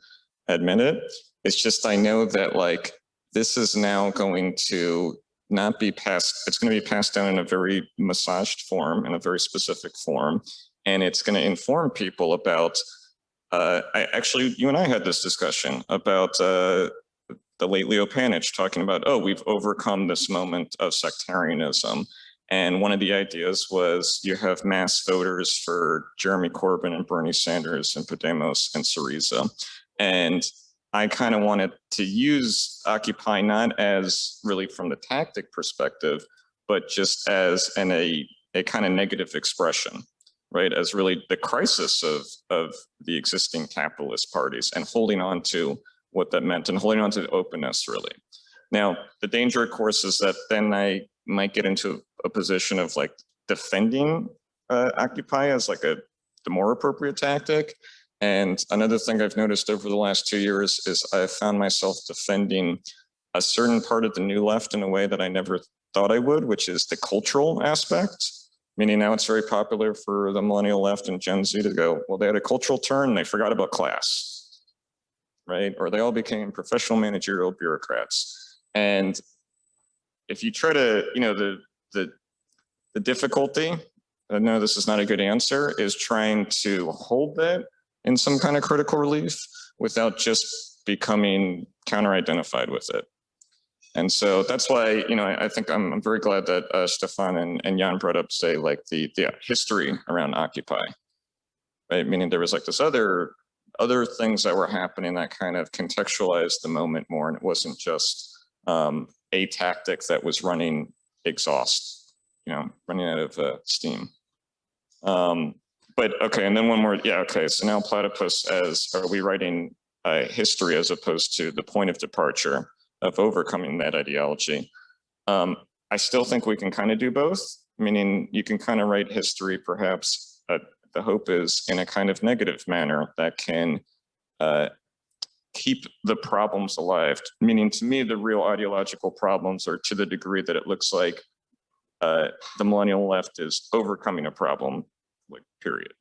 admit it. It's just, I know that, like, this is now going to not be passed, it's going to be passed down in a very massaged form, in a very specific form. And it's going to inform people about, actually, you and I had this discussion about the late Leo Panich talking about, oh, we've overcome this moment of sectarianism. And one of the ideas was you have mass voters for Jeremy Corbyn and Bernie Sanders and Podemos and Syriza. And I kind of wanted to use Occupy not as really from the tactic perspective, but just as a kind of negative expression, right? As really the crisis of the existing capitalist parties and holding on to what that meant and holding on to the openness, really. Now, the danger, of course, is that then I might get into a position of like defending Occupy as like the more appropriate tactic. And another thing I've noticed over the last 2 years is I've found myself defending a certain part of the New Left in a way that I never thought I would, which is the cultural aspect. Meaning now it's very popular for the Millennial Left and Gen Z to go, well, they had a cultural turn and they forgot about class, right? Or they all became professional managerial bureaucrats. And if you try to, you know, the difficulty, I know this is not a good answer, is trying to hold that in some kind of critical relief without just becoming counter-identified with it. And so that's why, you know, I think I'm very glad that Stefan and Jan brought up, say, like the history around Occupy, right? Meaning there was like this other things that were happening that kind of contextualized the moment more, and it wasn't just a tactic that was running exhaust, you know, running out of steam. But okay, and then one more, yeah, okay, so now platypus as, are we writing history as opposed to the point of departure of overcoming that ideology? I still think we can kind of do both, meaning you can kind of write history perhaps, the hope is in a kind of negative manner that can keep the problems alive, meaning to me the real ideological problems are to the degree that it looks like the Millennial Left is overcoming a problem, like period,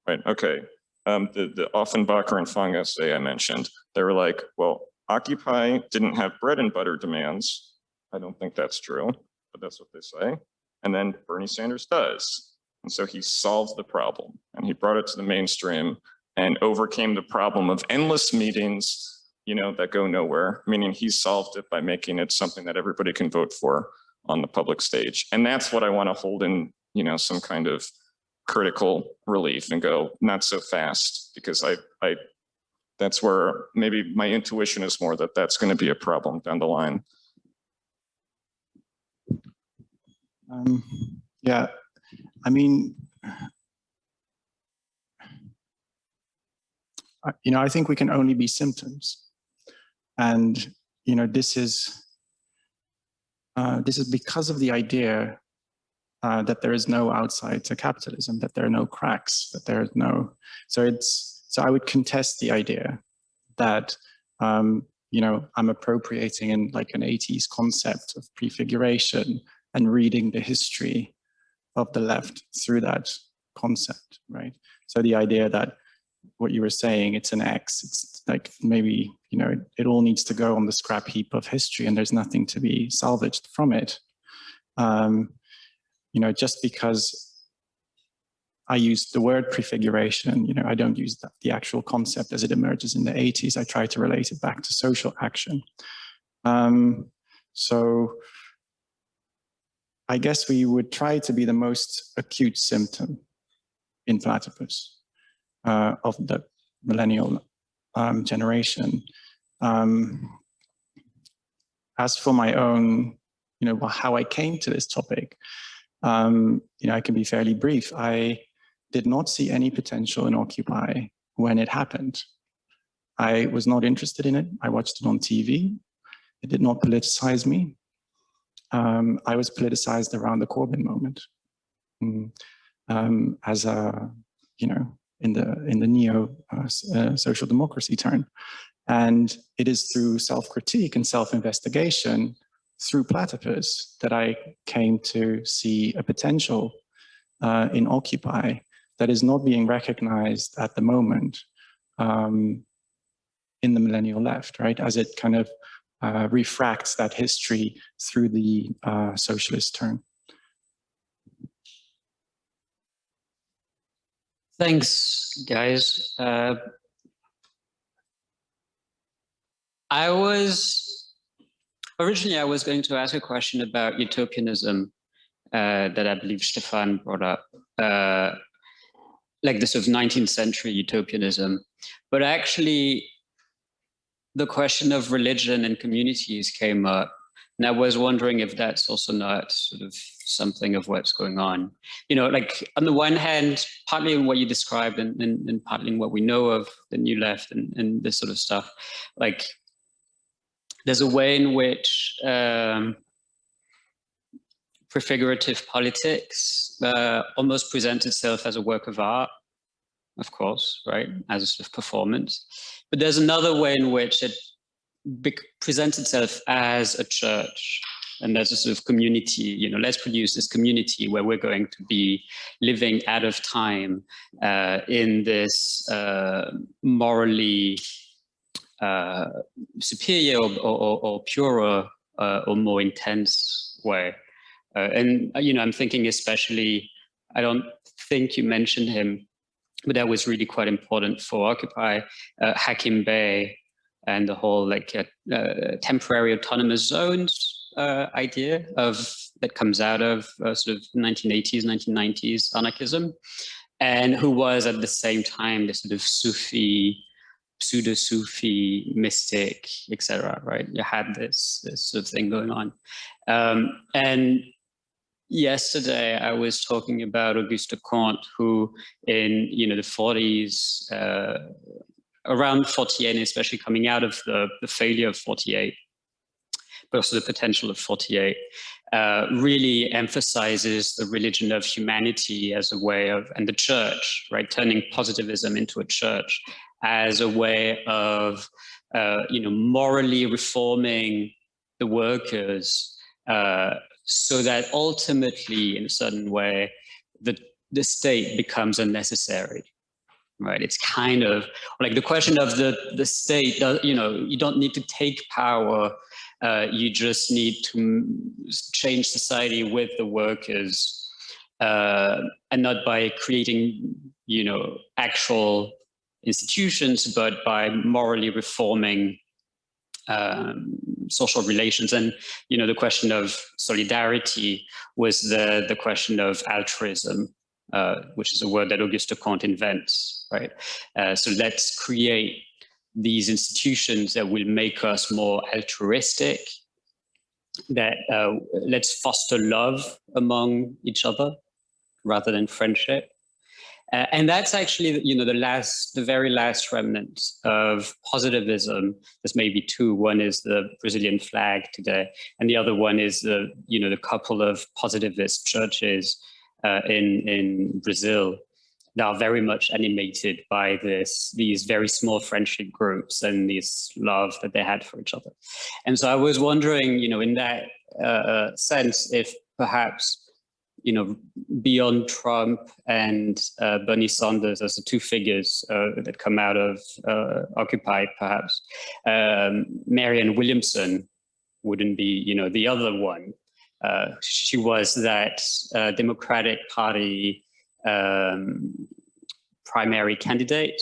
right? Okay, the Offenbacher and Fung essay I mentioned, they were like, well, Occupy didn't have bread and butter demands. I don't think that's true, but that's what they say. And then Bernie Sanders does. And so he solved the problem and he brought it to the mainstream and overcame the problem of endless meetings, you know, that go nowhere, meaning he solved it by making it something that everybody can vote for on the public stage. And that's what I want to hold in, you know, some kind of critical relief and go, not so fast, because I that's where maybe my intuition is more that that's going to be a problem down the line. Yeah, I mean, you know, I think we can only be symptoms. And, you know, this is because of the idea that there is no outside to capitalism, that there are no cracks, that there is no, so I would contest the idea that, you know, I'm appropriating in like an 80s concept of prefiguration and reading the history of the left through that concept, right? So the idea that what you were saying, it's an X, it's like maybe, you know, it all needs to go on the scrap heap of history and there's nothing to be salvaged from it. You know, just because I use the word prefiguration, you know, I don't use the actual concept as it emerges in the 80s. I try to relate it back to social action. So I guess we would try to be the most acute symptom in platypus of the millennial generation. As for my own, you know, how I came to this topic, you know, I can be fairly brief. I did not see any potential in Occupy when it happened. I was not interested in it. I watched it on TV. It did not politicize me. I was politicized around the Corbyn moment, as a, you know, in the neo social democracy turn. And it is through self-critique and self-investigation through platypus that I came to see a potential in Occupy that is not being recognized at the moment in the Millennial Left, right? As it kind of refracts that history through the socialist turn. Thanks, guys. Originally, I was going to ask a question about utopianism that I believe Stefan brought up, like the sort of 19th century utopianism. But actually, the question of religion and communities came up. And I was wondering if that's also not sort of something of what's going on. You know, like on the one hand, partly in what you described and partly in what we know of the New Left and this sort of stuff, like there's a way in which prefigurative politics almost presents itself as a work of art, of course, right, as a sort of performance. But there's another way in which it presents itself as a church and as a sort of community. You know, let's produce this community where we're going to be living out of time in this morally superior or purer or more intense way. And, you know, I'm thinking especially, I don't think you mentioned him, but that was really quite important for Occupy, Hakim Bey, and the whole like temporary autonomous zones idea of that comes out of sort of 1980s, 1990s anarchism, and who was at the same time this sort of Sufi, pseudo-Sufi mystic, etc. Right? You had this sort of thing going on, and yesterday I was talking about Auguste Comte, who in the 40s. Around 48, especially coming out of the failure of 48, but also the potential of 48, really emphasizes the religion of humanity as a way of, and the church, right, turning positivism into a church as a way of, morally reforming the workers so that ultimately, in a certain way, the state becomes unnecessary. Right, it's kind of like the question of the state. You don't need to take power. You just need to change society with the workers, and not by creating, actual institutions, but by morally reforming social relations. And the question of solidarity was the question of altruism. Which is a word that Auguste Comte invents, right? So let's create these institutions that will make us more altruistic, that let's foster love among each other rather than friendship. And that's actually, the very last remnant of positivism. There's maybe two. One is the Brazilian flag today, and the other one is the couple of positivist churches in Brazil that are very much animated by these very small friendship groups and this love that they had for each other. And so I was wondering, in that sense, if perhaps, beyond Trump and Bernie Sanders as the two figures that come out of Occupy, perhaps Marianne Williamson wouldn't be, the other one. She was that Democratic Party primary candidate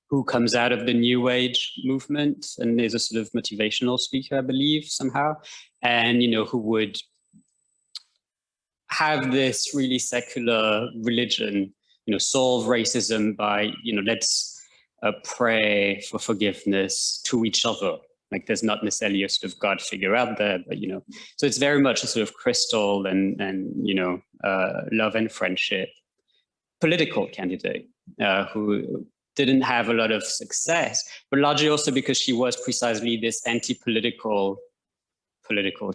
who comes out of the New Age movement and is a sort of motivational speaker, I believe, somehow, and who would have this really secular religion, solve racism by, let's pray for forgiveness to each other. Like there's not necessarily a sort of God figure out there, but so it's very much a sort of crystal and love and friendship political candidate who didn't have a lot of success, but largely also because she was precisely this anti-political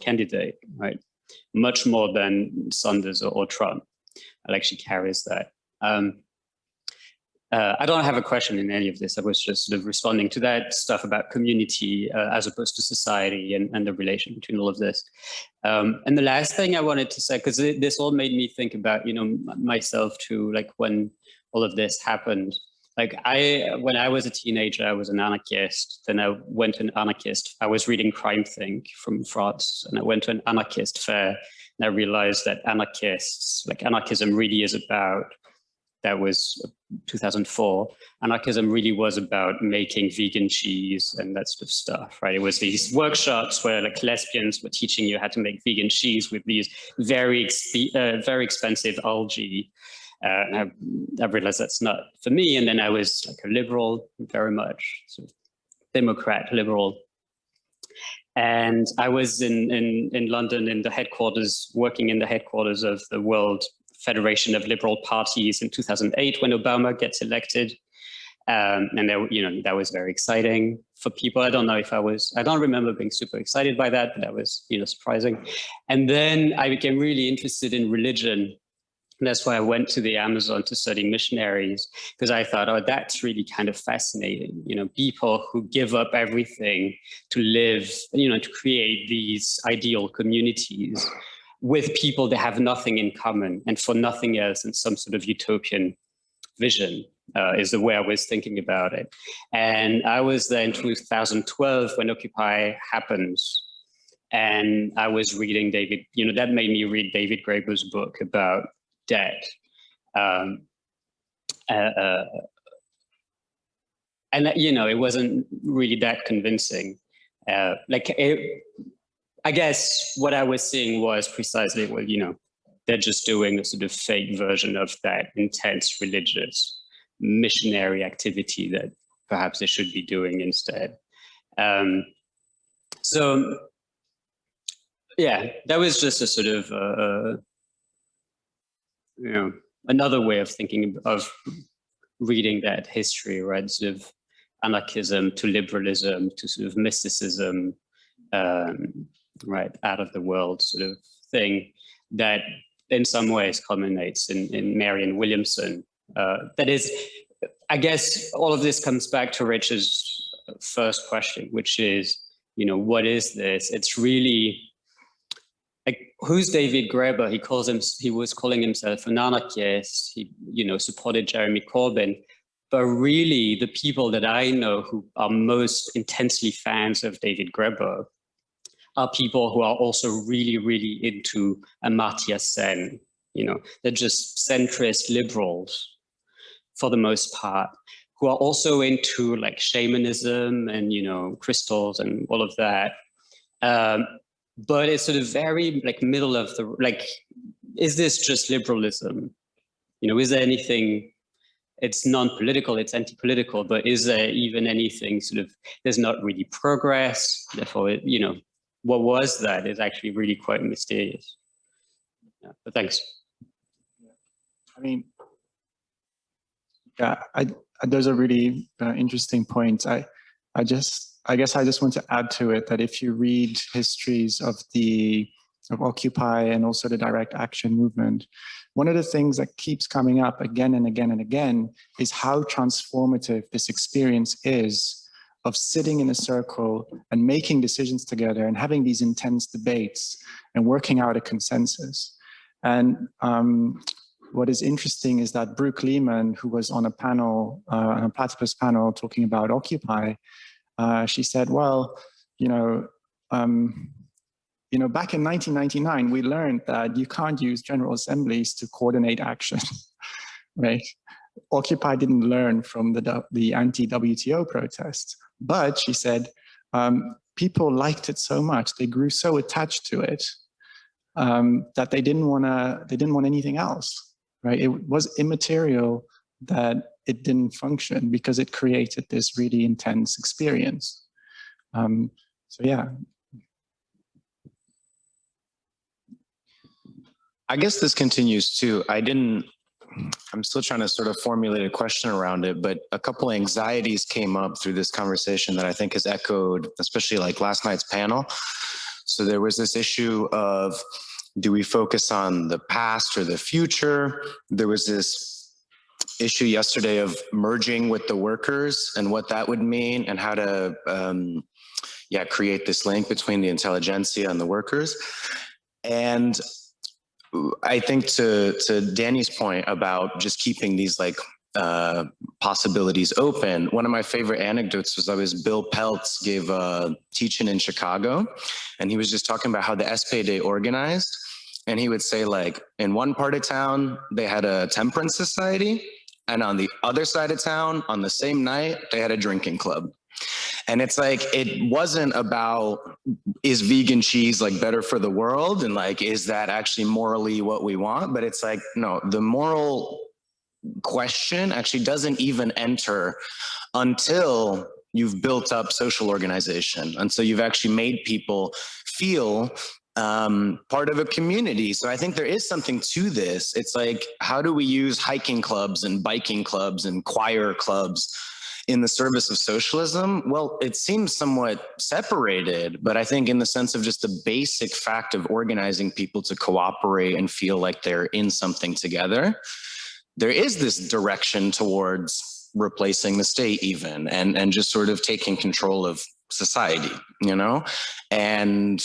candidate, right? Much more than Sanders or Trump. Like she carries that. I don't have a question in any of this. I was just sort of responding to that stuff about community as opposed to society and the relation between all of this. And the last thing I wanted to say, because this all made me think about, myself too, like when all of this happened. Like when I was a teenager, I was an anarchist. Then I went to an anarchist. I was reading Crime Think from France, and I went to an anarchist fair, and I realized that anarchism really is about, that was 2004, anarchism really was about making vegan cheese and that sort of stuff, right? It was these workshops where like lesbians were teaching you how to make vegan cheese with these very expensive algae. I realized that's not for me. And then I was like a liberal, very much sort of Democrat, liberal. And I was in London in the headquarters, working in the headquarters of the World Federation of Liberal Parties in 2008 when Obama gets elected. And there, that was very exciting for people. I don't remember being super excited by that, but that was, surprising. And then I became really interested in religion. And that's why I went to the Amazon to study missionaries, because I thought, oh, that's really kind of fascinating. People who give up everything to live, to create these ideal communities with people that have nothing in common and for nothing else in some sort of utopian vision. Is the way I was thinking about it. And I was there in 2012 when Occupy happens. And I was reading that made me read David Graeber's book about debt. And it wasn't really that convincing. I guess what I was seeing was precisely, they're just doing a sort of fake version of that intense religious missionary activity that perhaps they should be doing instead. So yeah, that was just a sort of, another way of thinking of reading that history, right? Sort of anarchism to liberalism to sort of mysticism, right? Out of the world sort of thing that in some ways culminates in Marianne Williamson. That is, I guess all of this comes back to Rich's first question, which is, what is this? It's really like, who's David Graeber? He was calling himself an anarchist. He, supported Jeremy Corbyn. But really, the people that I know who are most intensely fans of David Graeber are people who are also really, really into Amartya Sen. They're just centrist liberals for the most part, who are also into like shamanism and, crystals and all of that. But it's sort of very like middle of the, like, is this just liberalism? Is there anything, it's non-political, it's anti-political, but is there even anything sort of, there's not really progress, therefore, what was that is actually really quite mysterious. Yeah, but thanks. I mean, yeah, those are really interesting points. I guess I just want to add to it that if you read histories of Occupy and also the direct action movement, one of the things that keeps coming up again and again and again is how transformative this experience is of sitting in a circle and making decisions together and having these intense debates and working out a consensus. And what is interesting is that Brooke Lehman, who was on a panel, on a Platypus panel talking about Occupy, she said, well, back in 1999, we learned that you can't use general assemblies to coordinate action, right? Occupy didn't learn from the anti-WTO protests, but she said, people liked it so much, they grew so attached to it that they didn't want anything else. Right? It was immaterial that it didn't function because it created this really intense experience. So yeah. I guess this continues too. I'm still trying to sort of formulate a question around it, but a couple of anxieties came up through this conversation that I think is echoed, especially like last night's panel. So there was this issue of, do we focus on the past or the future? There was this issue yesterday of merging with the workers and what that would mean and how to create this link between the intelligentsia and the workers. And I think to Danny's point about just keeping these like possibilities open, one of my favorite anecdotes was Bill Peltz gave a teaching in Chicago, and he was just talking about how the SPD organized. And he would say, like, in one part of town, they had a temperance society, and on the other side of town, on the same night, they had a drinking club. And it's like, it wasn't about, is vegan cheese like better for the world? And like, is that actually morally what we want? But it's like, no, the moral question actually doesn't even enter until you've built up social organization. And so you've actually made people feel part of a community. So I think there is something to this. It's like, how do we use hiking clubs and biking clubs and choir clubs in the service of socialism? Well, it seems somewhat separated, but I think in the sense of just the basic fact of organizing people to cooperate and feel like they're in something together, there is this direction towards replacing the state even, and just sort of taking control of society, you know? And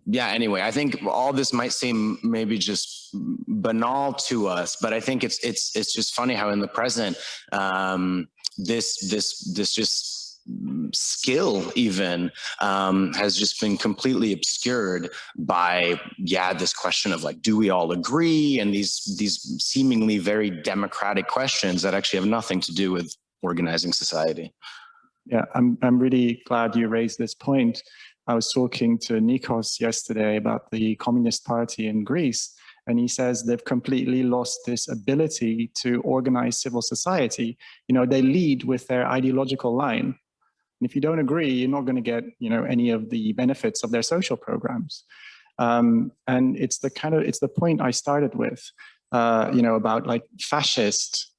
yeah, anyway, I think all this might seem maybe just banal to us, but I think it's just funny how in the present, this just skill even has just been completely obscured by, yeah, this question of like, do we all agree? And these seemingly very democratic questions that actually have nothing to do with organizing society. Yeah, I'm really glad you raised this point. I was talking to Nikos yesterday about the Communist Party in Greece, and he says they've completely lost this ability to organize civil society. You know, they lead with their ideological line. And if you don't agree, you're not going to get, you know, any of the benefits of their social programs. And it's the point I started with, you know, about like fascist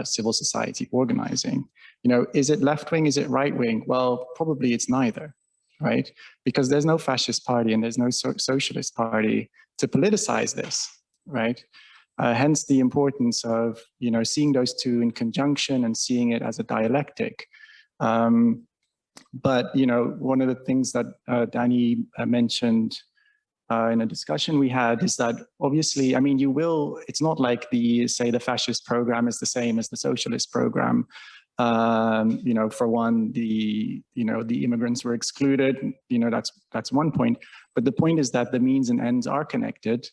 civil society organizing. You know, is it left wing? Is it right wing? Well, probably it's neither. Right? Because there's no fascist party and there's no socialist party to politicize this, right? Hence the importance of, you know, seeing those two in conjunction and seeing it as a dialectic. But, you know, one of the things that Danny mentioned in a discussion we had is that obviously, I mean, it's not like the fascist program is the same as the socialist program. You know, for one, the immigrants were excluded. You know, that's one point. But the point is that the means and ends are connected.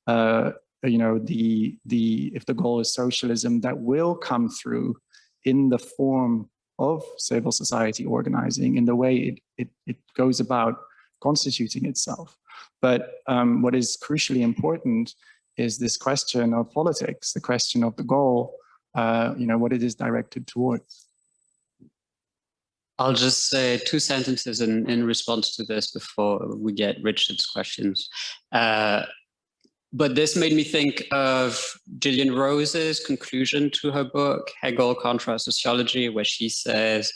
You know, if the goal is socialism, that will come through in the form of civil society organizing, in the way it goes about constituting itself. But what is crucially important is this question of politics, the question of the goal. You know, what it is directed towards. I'll just say 2 sentences in response to this before we get Richard's questions. But this made me think of Gillian Rose's conclusion to her book, Hegel Contra Sociology, where she says,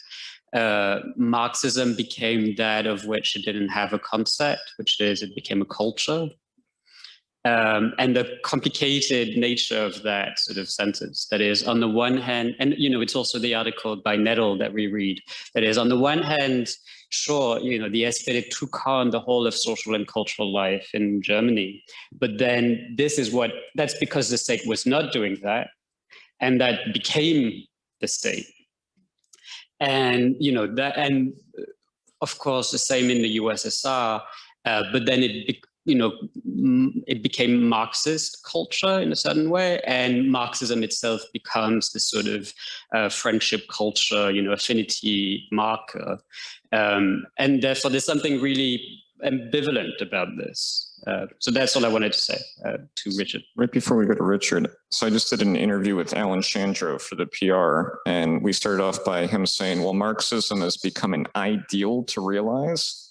Marxism became that of which it didn't have a concept, which is it became a culture. And the complicated nature of that sort of sentence, that is, on the one hand, and you know, it's also the article by Nettle that we read, that is, on the one hand, sure, you know, the SPD took on the whole of social and cultural life in Germany, but then that's because the state was not doing that, and that became the state. And, you know, and of course, the same in the USSR, but then it became Marxist culture in a certain way, and Marxism itself becomes this sort of friendship culture, you know, affinity marker. And therefore, there's something really ambivalent about this. So that's all I wanted to say to Richard. Right before we go to Richard, so I just did an interview with Alan Shandro for the PR, and we started off by him saying, well, Marxism has become an ideal to realize.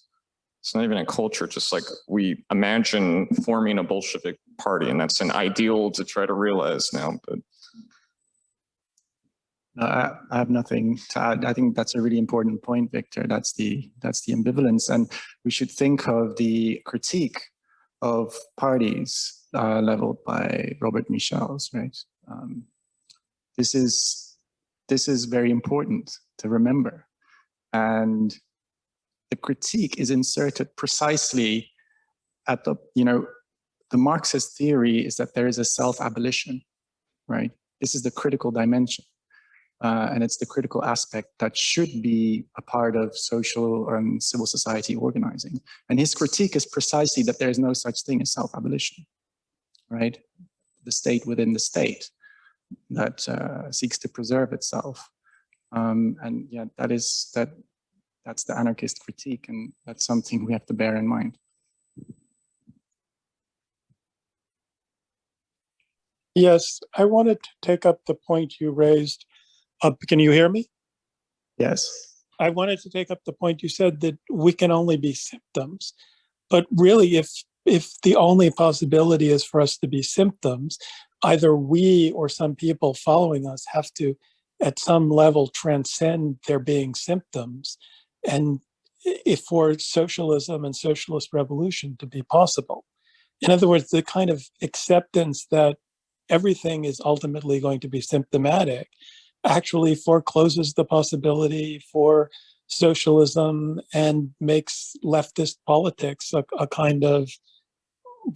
It's not even a culture, just like we imagine forming a Bolshevik party, and that's an ideal to try to realize now. But I have nothing to add. I think that's a really important point, Victor. That's the ambivalence, and we should think of the critique of parties leveled by Robert Michels, right? This is very important to remember, and the critique is inserted precisely at the, you know, the Marxist theory is that there is a self-abolition, right? This is the critical dimension. And it's the critical aspect that should be a part of social and civil society organizing. And his critique is precisely that there is no such thing as self-abolition, right? The state within the state that seeks to preserve itself. And yeah, that's the anarchist critique, and that's something we have to bear in mind. Yes, I wanted to take up the point you raised. Can you hear me? Yes. I wanted to take up the point you said that we can only be symptoms. But really, if the only possibility is for us to be symptoms, either we or some people following us have to, at some level, transcend there being symptoms, and if for socialism and socialist revolution to be possible. In other words, the kind of acceptance that everything is ultimately going to be symptomatic actually forecloses the possibility for socialism and makes leftist politics a kind of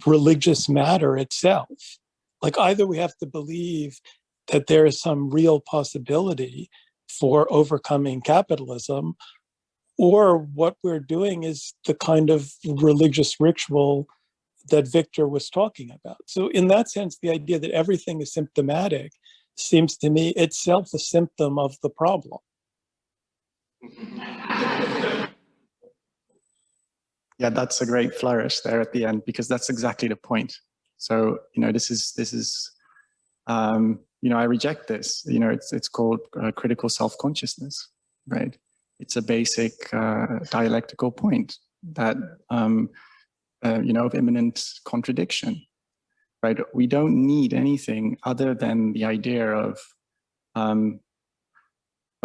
religious matter itself. Like, either we have to believe that there is some real possibility for overcoming capitalism, or what we're doing is the kind of religious ritual that Victor was talking about. So in that sense, the idea that everything is symptomatic seems to me itself a symptom of the problem. Yeah, that's a great flourish there at the end, because that's exactly the point. So, this is I reject this. It's called critical self-consciousness, right? It's a basic dialectical point that, of imminent contradiction, right? We don't need anything other than the idea of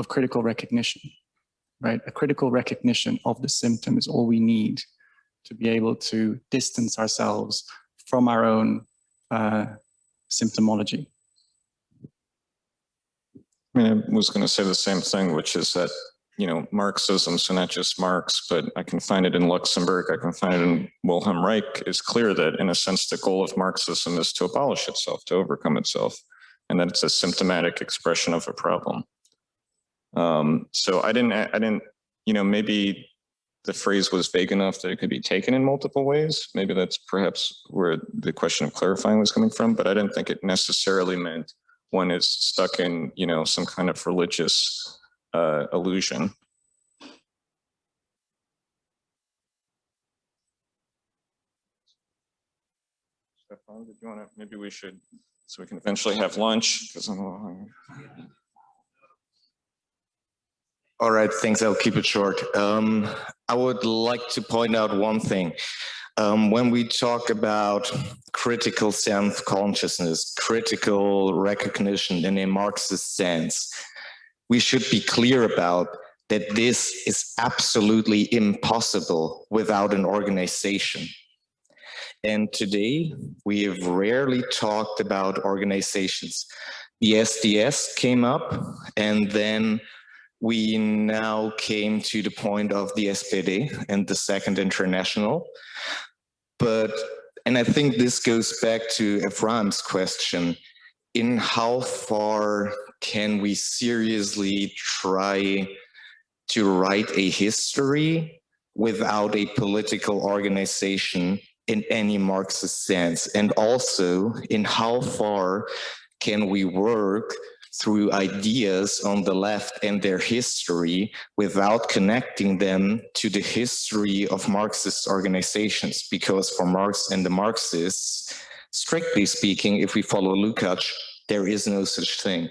critical recognition, right? A critical recognition of the symptom is all we need to be able to distance ourselves from our own symptomology. I mean, I was going to say the same thing, which is that, Marxism, so not just Marx, but I can find it in Luxemburg, I can find it in Wilhelm Reich, is clear that, in a sense, the goal of Marxism is to abolish itself, to overcome itself, and that it's a symptomatic expression of a problem. So I didn't, maybe the phrase was vague enough that it could be taken in multiple ways. Maybe that's perhaps where the question of clarifying was coming from, but I didn't think it necessarily meant one is stuck in, some kind of religious illusion. Stefan, did you want to, maybe we should, so we can eventually have lunch, because I'm a little hungry. All right, thanks. I'll keep it short. I would like to point out one thing. When we talk about critical self-consciousness, critical recognition in a Marxist sense, we should be clear about that this is absolutely impossible without an organization. And today, we have rarely talked about organizations. The SDS came up, and then we now came to the point of the SPD and the Second International. And I think this goes back to Ephraim's question, in how far can we seriously try to write a history without a political organization in any Marxist sense? And also, in how far can we work through ideas on the left and their history without connecting them to the history of Marxist organizations? Because for Marx and the Marxists, strictly speaking, if we follow Lukács, there is no such thing.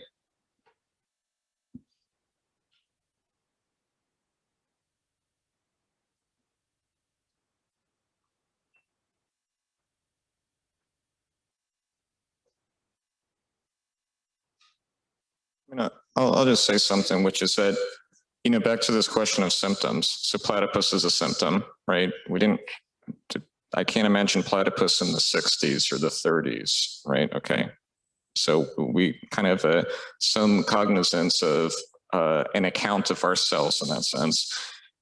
I'll just say something, which is that, back to this question of symptoms. So platypus is a symptom, right? I can't imagine platypus in the 60s or the 30s, right? Okay. So we kind of have some cognizance of an account of ourselves in that sense.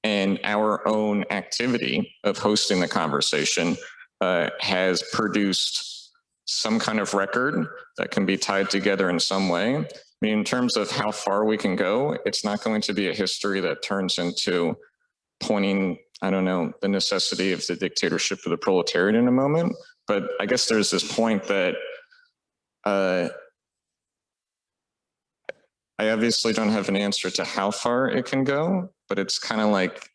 And our own activity of hosting the conversation has produced some kind of record that can be tied together in some way. I mean, in terms of how far we can go, it's not going to be a history that turns into pointing, I don't know, the necessity of the dictatorship of the proletariat in a moment. But I guess there's this point that I obviously don't have an answer to how far it can go, but it's kind of like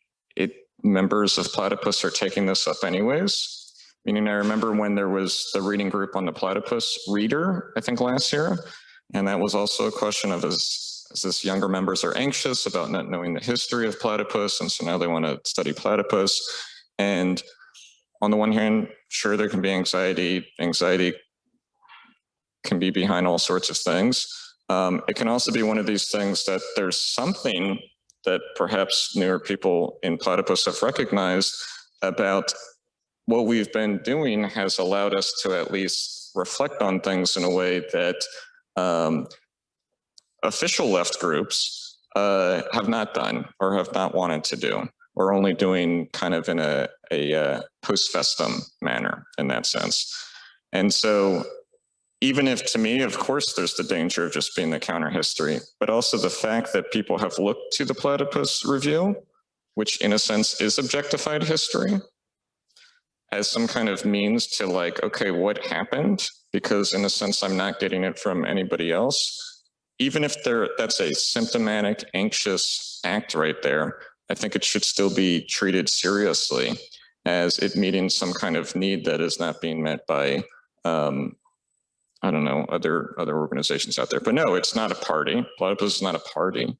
members of Platypus are taking this up anyways. Meaning, I remember when there was the reading group on the Platypus reader, I think last year, and that was also a question of, is as this younger members are anxious about not knowing the history of platypus, and so now they want to study platypus. And on the one hand, sure, there can be anxiety. Anxiety can be behind all sorts of things. It can also be one of these things that there's something that perhaps newer people in platypus have recognized about what we've been doing has allowed us to at least reflect on things in a way that official left groups have not done or have not wanted to do, or only doing kind of in a post festum manner in that sense. And so even if, to me, of course, there's the danger of just being the counter history, but also the fact that people have looked to the Platypus Review, which in a sense is objectified history, as some kind of means to like, okay, what happened? Because in a sense, I'm not getting it from anybody else. Even if that's a symptomatic, anxious act right there, I think it should still be treated seriously as it meeting some kind of need that is not being met by I don't know, other organizations out there. But no, it's not a party. Platypus is not a party.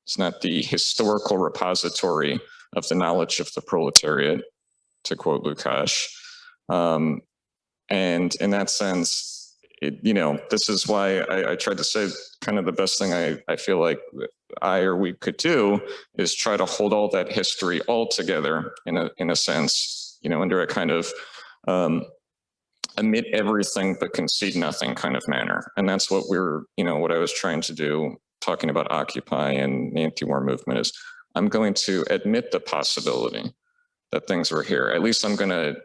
It's not the historical repository of the knowledge of the proletariat, to quote Lukács. And in that sense, this is why I tried to say kind of the best thing I feel like I or we could do is try to hold all that history all together in a sense, under a kind of admit everything but concede nothing kind of manner. And that's what what I was trying to do, talking about Occupy and the anti-war movement, is I'm going to admit the possibility that things were here. At least I'm going to,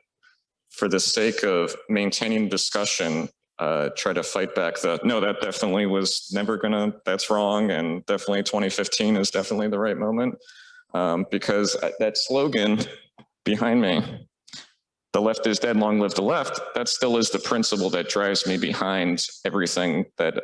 for the sake of maintaining discussion, try to fight back no, that definitely was never gonna, that's wrong, and definitely 2015 is definitely the right moment. Because that slogan behind me, "The left is dead, long live the left," that still is the principle that drives me behind everything that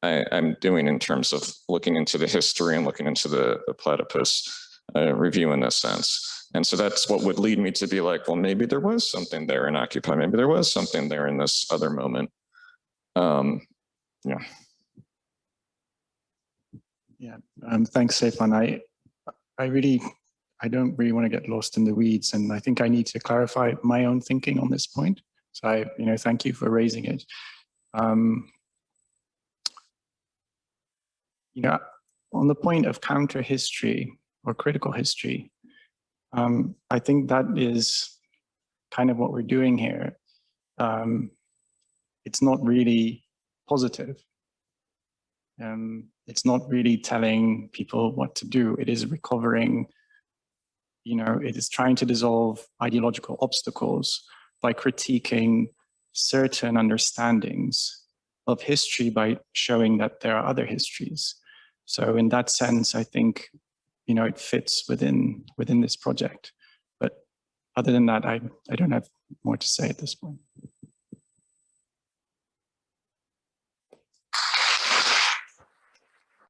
I'm doing in terms of looking into the history and looking into the Platypus Review in this sense. And so that's what would lead me to be like, well, maybe there was something there in Occupy, maybe there was something there in this other moment. Yeah. Yeah, thanks, Stefan. I don't really want to get lost in the weeds, and I think I need to clarify my own thinking on this point. So thank you for raising it. On the point of counter history or critical history, I think that is kind of what we're doing here. It's not really positive. It's not really telling people what to do. It is recovering, it is trying to dissolve ideological obstacles by critiquing certain understandings of history by showing that there are other histories. So in that sense, I think, it fits within this project. But other than that, I don't have more to say at this point.